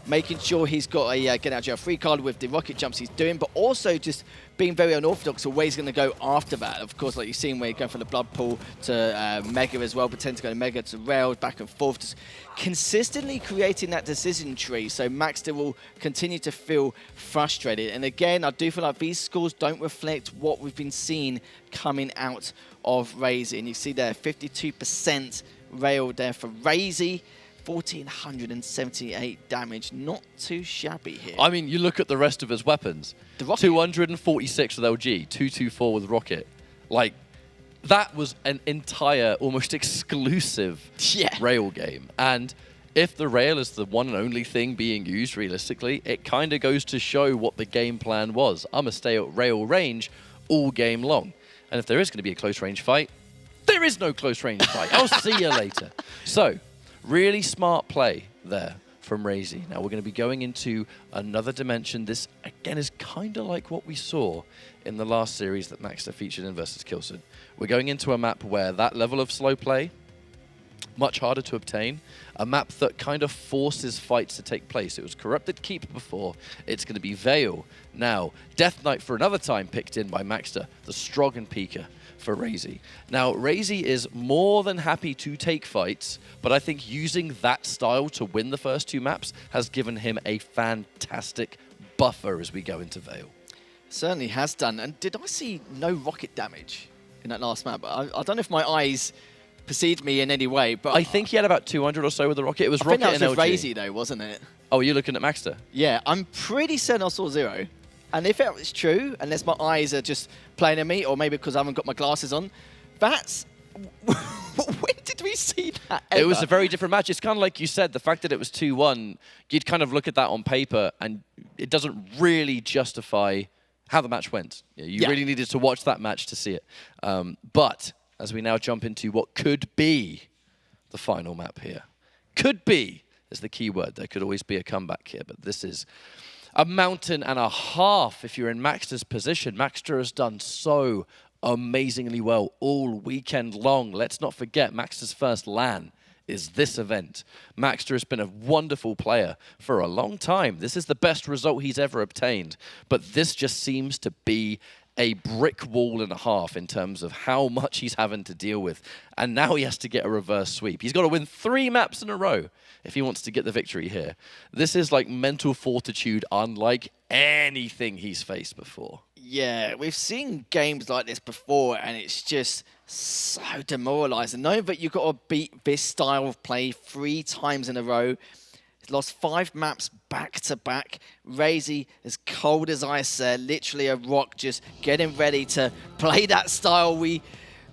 making sure he's got a get out of jail free card with the rocket jumps he's doing, but also just being very unorthodox of where he's going to go after that. Of course, like you've seen where he's going from the blood pool to mega as well, pretend to go to mega to rails, back and forth, just consistently creating that decision tree. So maxter will continue to feel frustrated. And again, I do feel like these scores don't reflect what we've been seeing coming out of RAISY. And you see there, 52% rail there for RAISY. 1,478 damage, not too shabby here. I mean, you look at the rest of his weapons. The rocket. 246 with LG, 224 with rocket. Like, that was an entire, almost exclusive rail game. And if the rail is the one and only thing being used realistically, it kind of goes to show what the game plan was. I'm going to stay at rail range all game long. And if there is going to be a close range fight, there is no close range fight. I'll see you later. So, really smart play there from RAISY. Now we're going to be going into another dimension. This, again, is kind of like what we saw in the last series that maxter featured in versus Kilson. We're going into a map where that level of slow play, much harder to obtain. A map that kind of forces fights to take place. It was Corrupted Keep before. It's going to be Vale. Now, Death Knight for another time picked in by maxter. The Strogan Peaker for RAISY. Now, RAISY is more than happy to take fights, but I think using that style to win the first two maps has given him a fantastic buffer as we go into Vale. Certainly has done. And did I see no rocket damage in that last map? I don't know if my eyes perceived me in any way, but I think he had about 200 or so with the rocket. It was I rocket think that was and LG. with RAISY though, wasn't it? Oh, you're looking at maxter? Yeah, I'm pretty certain I saw 0. And if it was true, unless my eyes are just playing at me, or maybe because I haven't got my glasses on, that's... when did we see that ever? It was a very different match. It's kind of like you said, the fact that it was 2-1, you'd kind of look at that on paper, and it doesn't really justify how the match went. You really needed to watch that match to see it. But as we now jump into what could be the final map here. Could be is the key word. There could always be a comeback here, but this is a mountain and a half if you're in maxter's position. maxter has done so amazingly well all weekend long. Let's not forget, maxter's first LAN is this event. maxter has been a wonderful player for a long time. This is the best result he's ever obtained, but this just seems to be a brick wall and a half in terms of how much he's having to deal with. And now he has to get a reverse sweep. He's got to win 3 maps in a row if he wants to get the victory here. This is like mental fortitude unlike anything he's faced before. Yeah, we've seen games like this before, and it's just so demoralizing. Knowing that you've got to beat this style of play 3 times in a row. He's lost 5 maps back to back. RAISY, as cold as ice there, literally a rock, just getting ready to play that style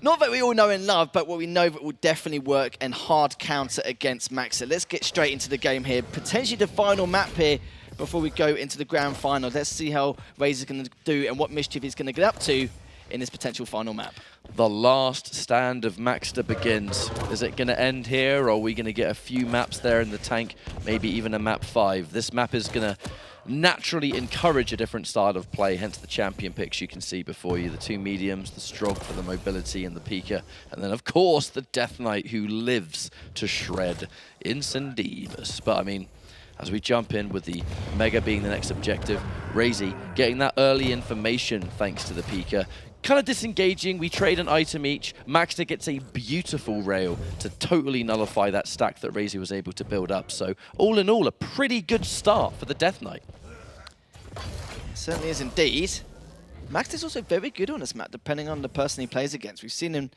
not that we all know and love, but what we know that will definitely work and hard counter against maxter. Let's get straight into the game here. Potentially the final map here before we go into the grand final. Let's see how RAISY's going to do and what mischief he's going to get up to in this potential final map. The last stand of maxter begins. Is it going to end here, or are we going to get a few maps there in the tank, maybe even a map 5? This map is going to naturally encourage a different style of play, hence the champion picks you can see before you. The 2 mediums, the Strog for the mobility and the Pika, and then of course the Death Knight who lives to shred Incendivus. But I mean, as we jump in with the Mega being the next objective, RAISY getting that early information thanks to the Pika. Kind of disengaging, we trade an item each. maxter gets a beautiful rail to totally nullify that stack that RAISY was able to build up. So all in all, a pretty good start for the Death Knight. It certainly is indeed. maxter's also very good on this map, depending on the person he plays against. We've seen him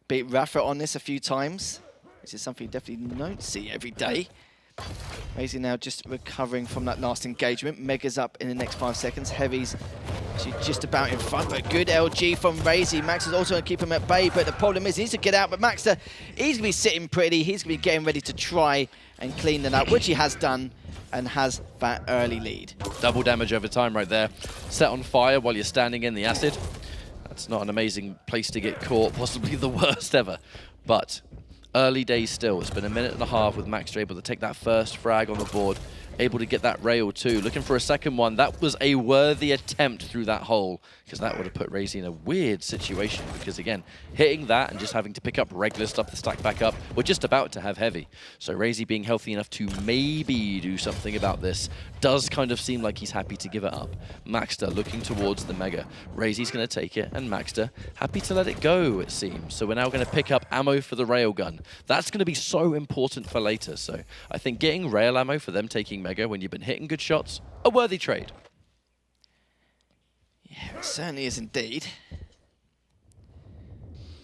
beat Rafa on this a few times, which is something you definitely don't see every day. RAISY now just recovering from that last engagement. Mega's up in the next 5 seconds. Heavy's actually just about in front, but good LG from RAISY. maxter's also going to keep him at bay, but the problem is he needs to get out. But maxter, he's going to be sitting pretty. He's going to be getting ready to try and clean that up, which he has done and has that early lead. Double damage over time right there. Set on fire while you're standing in the acid. That's not an amazing place to get caught, possibly the worst ever. But early days still. It's been a minute and a half with maxter able to take that first frag on the board, able to get that rail too. Looking for a second one. That was a worthy attempt through that hole, because that would have put RAISY in a weird situation, because again, hitting that and just having to pick up regular stuff to stack back up, we're just about to have heavy. So RAISY being healthy enough to maybe do something about this does kind of seem like he's happy to give it up. maxter looking towards the Mega. RAISY's going to take it, and maxter happy to let it go, it seems. So we're now going to pick up ammo for the railgun. That's going to be so important for later. So I think getting rail ammo for them taking Mega when you've been hitting good shots, a worthy trade. Yeah, it certainly is indeed.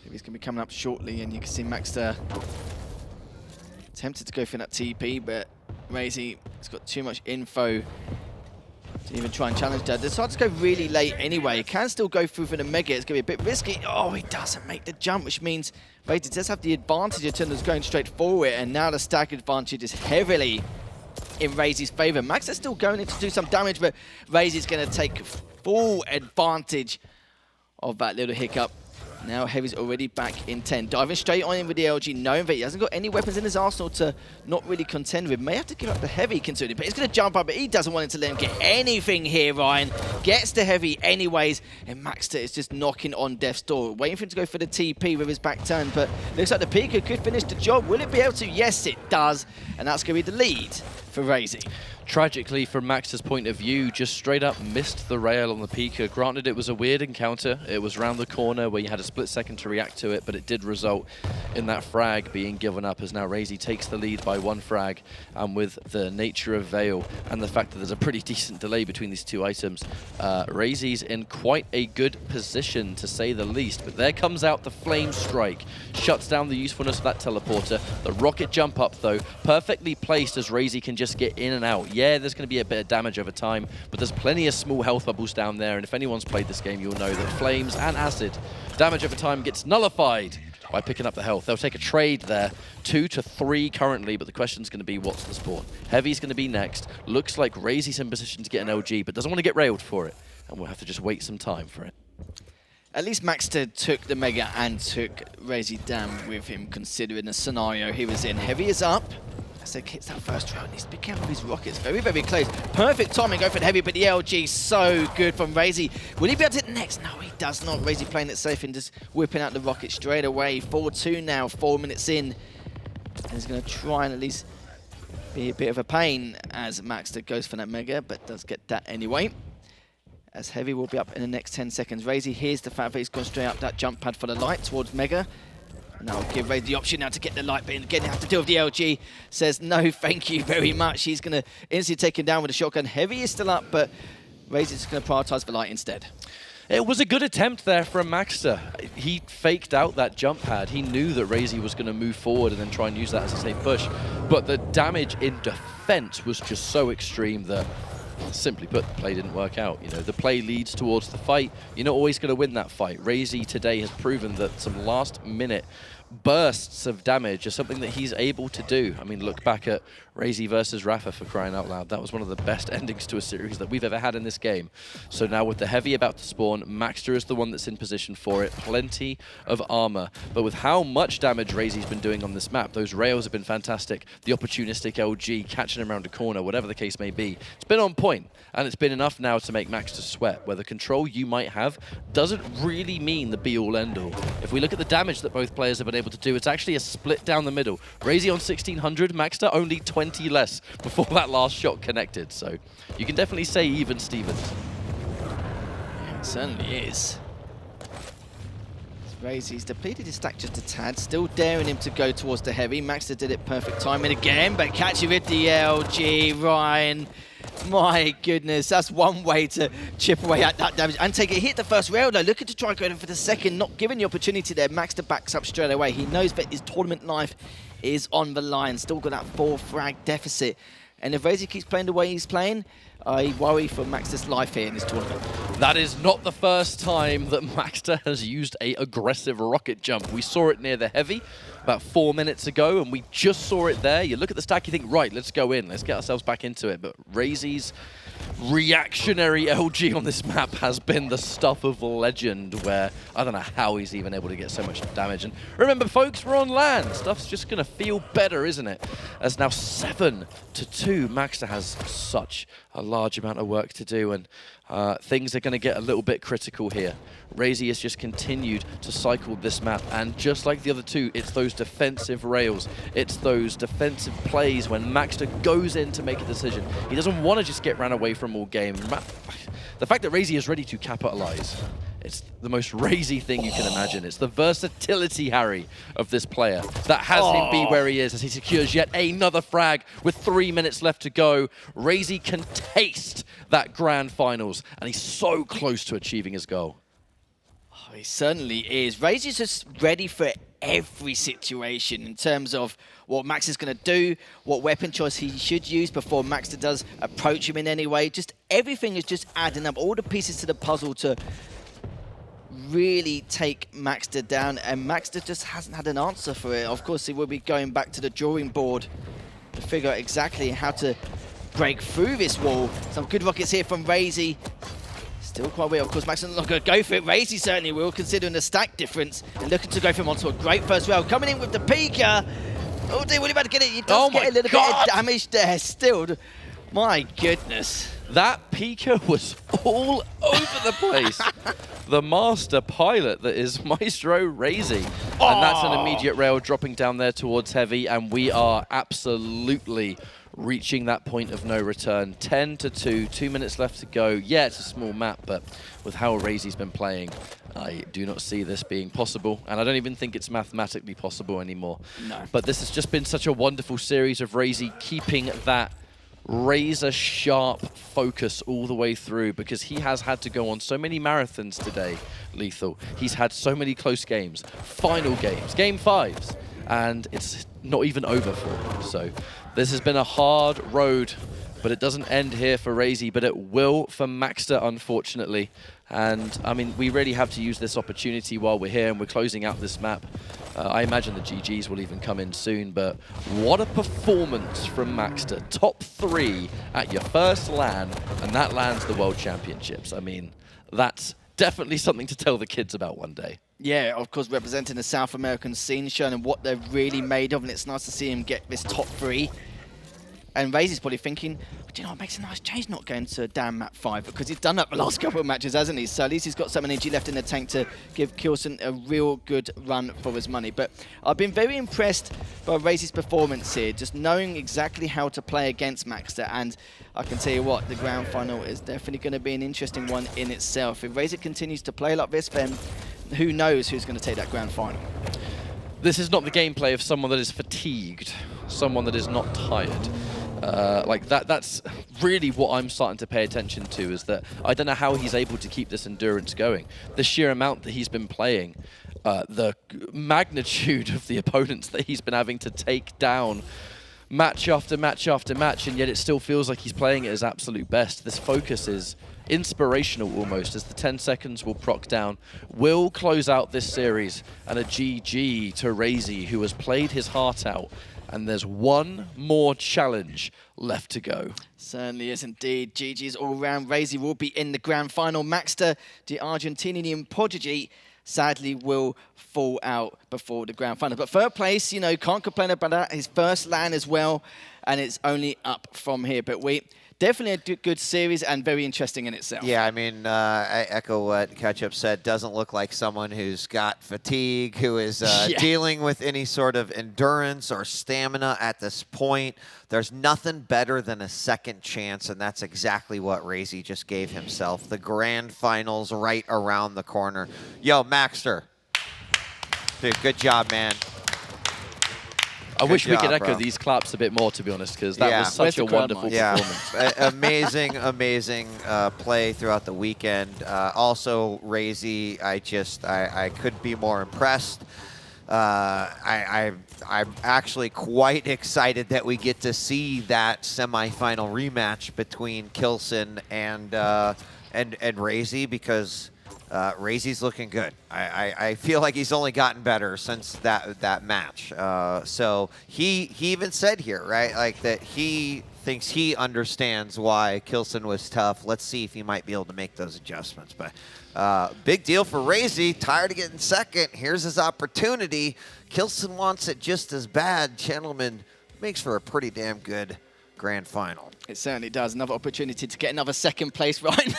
He's going to be coming up shortly, and you can see maxter tempted to go for that TP, but RAISY has got too much info to even try and challenge that. Decides to go really late anyway. He can still go through for the Mega. It's going to be a bit risky. Oh, he doesn't make the jump, which means RAISY does have the advantage in terms of going straight forward, and now the stack advantage is heavily in RAISY's favor. maxter's still going in to do some damage, but RAISY's going to take full advantage of that little hiccup. Now Heavy's already back in 10. Diving straight on in with the LG, knowing that he hasn't got any weapons in his arsenal to not really contend with. May have to give up the Heavy considering, but he's going to jump up, but he doesn't want him to let him get anything here, Ryan. Gets the Heavy anyways, and maxter is just knocking on death's door. Waiting for him to go for the TP with his back turn, but looks like the Pika could finish the job. Will it be able to? Yes, it does. And that's going to be the lead for RAISY. Tragically, from maxter's point of view, just straight up missed the rail on the Pika. Granted, it was a weird encounter. It was round the corner where you had a split second to react to it, but it did result in that frag being given up, as now RAISY takes the lead by 1 frag. And with the nature of Vale and the fact that there's a pretty decent delay between these 2 items, RAISY's in quite a good position, to say the least. But there comes out the Flame Strike. Shuts down the usefulness of that teleporter. The rocket jump up, though, perfectly placed as RAISY can just get in and out. Yeah, there's going to be a bit of damage over time, but there's plenty of small health bubbles down there, and if anyone's played this game, you'll know that flames and acid damage over time gets nullified by picking up the health. They'll take a trade there, 2 to 3 currently, but the question's going to be what's the spawn. Heavy's going to be next. Looks like RAISY's in position to get an LG, but doesn't want to get railed for it, and we'll have to just wait some time for it. At least maxter took the Mega and took RAISY down with him, considering the scenario he was in. Heavy is up. As he hits that first round, needs to be careful with his rockets. Very, very close. Perfect timing, go for the Heavy, but the LG so good from RAISY. Will he be able to hit next? No, he does not. RAISY playing it safe and just whipping out the rocket straight away. 4-2 now, 4 minutes in. And he's going to try and at least be a bit of a pain as maxter goes for that Mega, but does get that anyway. as Heavy will be up in the next 10 seconds. RAISY hears the fact that he's gone straight up that jump pad for the light towards Mega. Now I'll give RAISY the option now to get the light, but again, have to deal with the LG. Says no, thank you very much. He's going to instantly take him down with a shotgun. Heavy is still up, but RAISY's going to prioritize the light instead. It was a good attempt there from maxter. He faked out that jump pad. He knew that RAISY was going to move forward and then try and use that as a safe push. But the damage in defense was just so extreme that, simply put, the play didn't work out. You know, the play leads towards the fight. You're not always going to win that fight. RAISY today has proven that some last-minute bursts of damage are something that he's able to do. I mean, look back at RAISY versus Rafa, for crying out loud. That was one of the best endings to a series that we've ever had in this game. So now with the Heavy about to spawn, maxter is the one that's in position for it. Plenty of armor. But with how much damage RAISY's been doing on this map, those rails have been fantastic. The opportunistic LG, catching him around a corner, whatever the case may be. It's been on point, and it's been enough now to make maxter sweat, where the control you might have doesn't really mean the be-all, end-all. If we look at the damage that both players have been able to do, it's actually a split down the middle. RAISY on 1600, maxter only 20 less before that last shot connected. So you can definitely say even Stevens. Yeah, it certainly is. RAISY's depleted his stack just a tad, still daring him to go towards the Heavy. maxter did it perfect timing again, but catching with the LG, Ryan. My goodness, that's one way to chip away at that damage and take it. Hit the first rail though, looking to try and go in for the second, not given the opportunity there. maxter backs up straight away. He knows that his tournament life is on the line. Still got that 4 frag deficit. And if RAISY keeps playing the way he's playing, I worry for maxter's life here in this tournament. That is not the first time that maxter has used a aggressive rocket jump. We saw it near the Heavy about 4 minutes ago, and we just saw it there. You look at the stack, you think, right, let's go in. Let's get ourselves back into it. But RAISY's reactionary LG on this map has been the stuff of legend, where I don't know how he's even able to get so much damage. And remember, folks, we're on land. Stuff's just going to feel better, isn't it? As now 7-2, maxter has such a large amount of work to do, and things are going to get a little bit critical here. RAISY has just continued to cycle this map, and just like the other two, it's those defensive rails, it's those defensive plays when maxter goes in to make a decision. He doesn't want to just get ran away from all game. The fact that RAISY is ready to capitalize, it's the most RAISY thing you can imagine. It's the versatility, Harry, of this player that has him be where he is as he secures yet another frag with 3 minutes left to go. RAISY can taste that grand finals, and he's so close to achieving his goal. Oh, he certainly is. RAISY's just ready for every situation in terms of what Max is going to do, what weapon choice he should use before maxter does approach him in any way. Just everything is just adding up, all the pieces to the puzzle to really take maxter down, and maxter just hasn't had an answer for it. Of course, he will be going back to the drawing board to figure out exactly how to break through this wall. Some good rockets here from RAISY. Still quite weird. Of course, maxter's not going to go for it. RAISY certainly will, considering the stack difference, and looking to go for him onto a great first rail. Coming in with the peeker. Oh dear, really about to get it. He does get a little bit of damage there still. My goodness. That peeker was all over the place. The master pilot that is Maestro RAISY. And that's an immediate rail dropping down there towards Heavy, and we are absolutely reaching that point of no return. 10-2, 2 minutes left to go. Yeah, it's a small map, but with how RAISY's been playing, I do not see this being possible, and I don't even think it's mathematically possible anymore. No. But this has just been such a wonderful series of RAISY keeping that razor-sharp focus all the way through, because he has had to go on so many marathons today, Lethal. He's had so many close games, final games, game 5s, and it's not even over for him. So this has been a hard road, but it doesn't end here for RAISY, but it will for maxter, unfortunately. And, I mean, we really have to use this opportunity while we're here and we're closing out this map. I imagine the GGs will even come in soon, but what a performance from maxter. Top 3 at your first LAN, and that LAN's the World Championships. I mean, that's definitely something to tell the kids about one day. Yeah, of course, representing the South American scene, showing them what they're really made of, and it's nice to see him get this top 3. And RAISY's probably thinking, do you know, it makes a nice change not going to damn map 5, because he's done that the last couple of matches, hasn't he? So at least he's got some energy left in the tank to give Kilson a real good run for his money. But I've been very impressed by RAISY's performance here, just knowing exactly how to play against maxter. And I can tell you what, the grand final is definitely going to be an interesting one in itself. If RAISY continues to play like this, then who knows who's going to take that grand final. This is not the gameplay of someone that is fatigued, someone that is not tired. Like that's really what I'm starting to pay attention to, is that I don't know how he's able to keep this endurance going. The sheer amount that he's been playing, the magnitude of the opponents that he's been having to take down match after match after match, and yet it still feels like he's playing at his absolute best. This focus is inspirational almost, as the 10 seconds will proc down, will close out this series, and a GG to RAISY, who has played his heart out. And there's one more challenge left to go. Certainly is indeed. GG's all round. RAISY will be in the grand final. maxter, the Argentinian prodigy, sadly will fall out before the grand final. But third place, you know, can't complain about that. His first LAN as well, and it's only up from here. But definitely a good series and very interesting in itself. Yeah, I mean, I echo what Ketchup said. Doesn't look like someone who's got fatigue, who is dealing with any sort of endurance or stamina at this point. There's nothing better than a second chance, and that's exactly what RAISY just gave himself. The grand finals right around the corner. Yo, maxter. Dude, good job, man. I wish we could echo these claps a bit more, to be honest, because that was such a wonderful performance. Amazing, amazing play throughout the weekend. Also, RAISY, I could be more impressed. I'm actually quite excited that we get to see that semifinal rematch between Kilson and RAISY, because RAISY's looking good. I feel like he's only gotten better since that match. So he even said here, right, like that he thinks he understands why Kilson was tough. Let's see if he might be able to make those adjustments. But big deal for RAISY. Tired of getting second. Here's his opportunity. Kilson wants it just as bad. Gentlemen, makes for a pretty damn good grand final. It certainly does. Another opportunity to get another second place right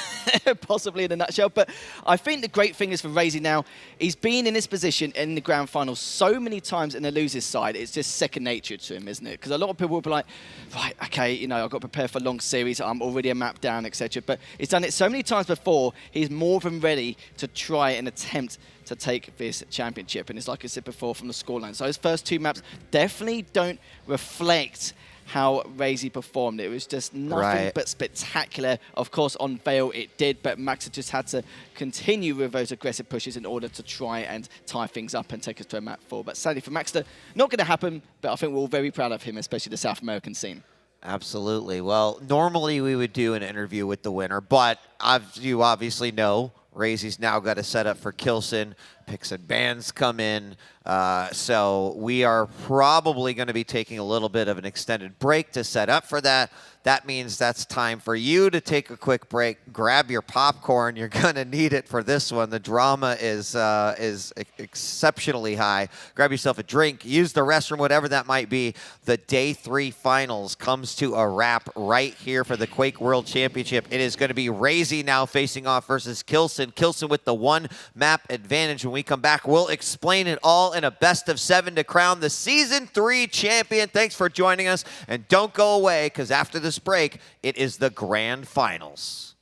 possibly in a nutshell. But I think the great thing is for RAISY now, he's been in this position in the grand final so many times in the losers side, it's just second nature to him, isn't it? Because a lot of people will be like, right, okay, you know, I've got to prepare for a long series, I'm already a map down, etc. But he's done it so many times before, he's more than ready to try and attempt to take this championship. And it's like I said before from the scoreline. So his first two maps definitely don't reflect how RAISY performed. It was just nothing but spectacular. Of course, on Vale it did, but maxter just had to continue with those aggressive pushes in order to try and tie things up and take us to a map 4. But sadly for maxter, not going to happen, but I think we're all very proud of him, especially the South American scene. Absolutely. Well, normally we would do an interview with the winner, but you obviously know RAISY's now got a setup for Kilson. Picks and bans come in. So we are probably going to be taking a little bit of an extended break to set up for that. That means that's time for you to take a quick break. Grab your popcorn. You're going to need it for this one. The drama is exceptionally high. Grab yourself a drink. Use the restroom, whatever that might be. The Day 3 finals comes to a wrap right here for the Quake World Championship. It is going to be RAISY now facing off versus Kilson. Kilson with the one map advantage. When we come back, we'll explain it all in a best-of-7 to crown the Season 3 champion. Thanks for joining us, and don't go away, because after this break, it is the grand finals.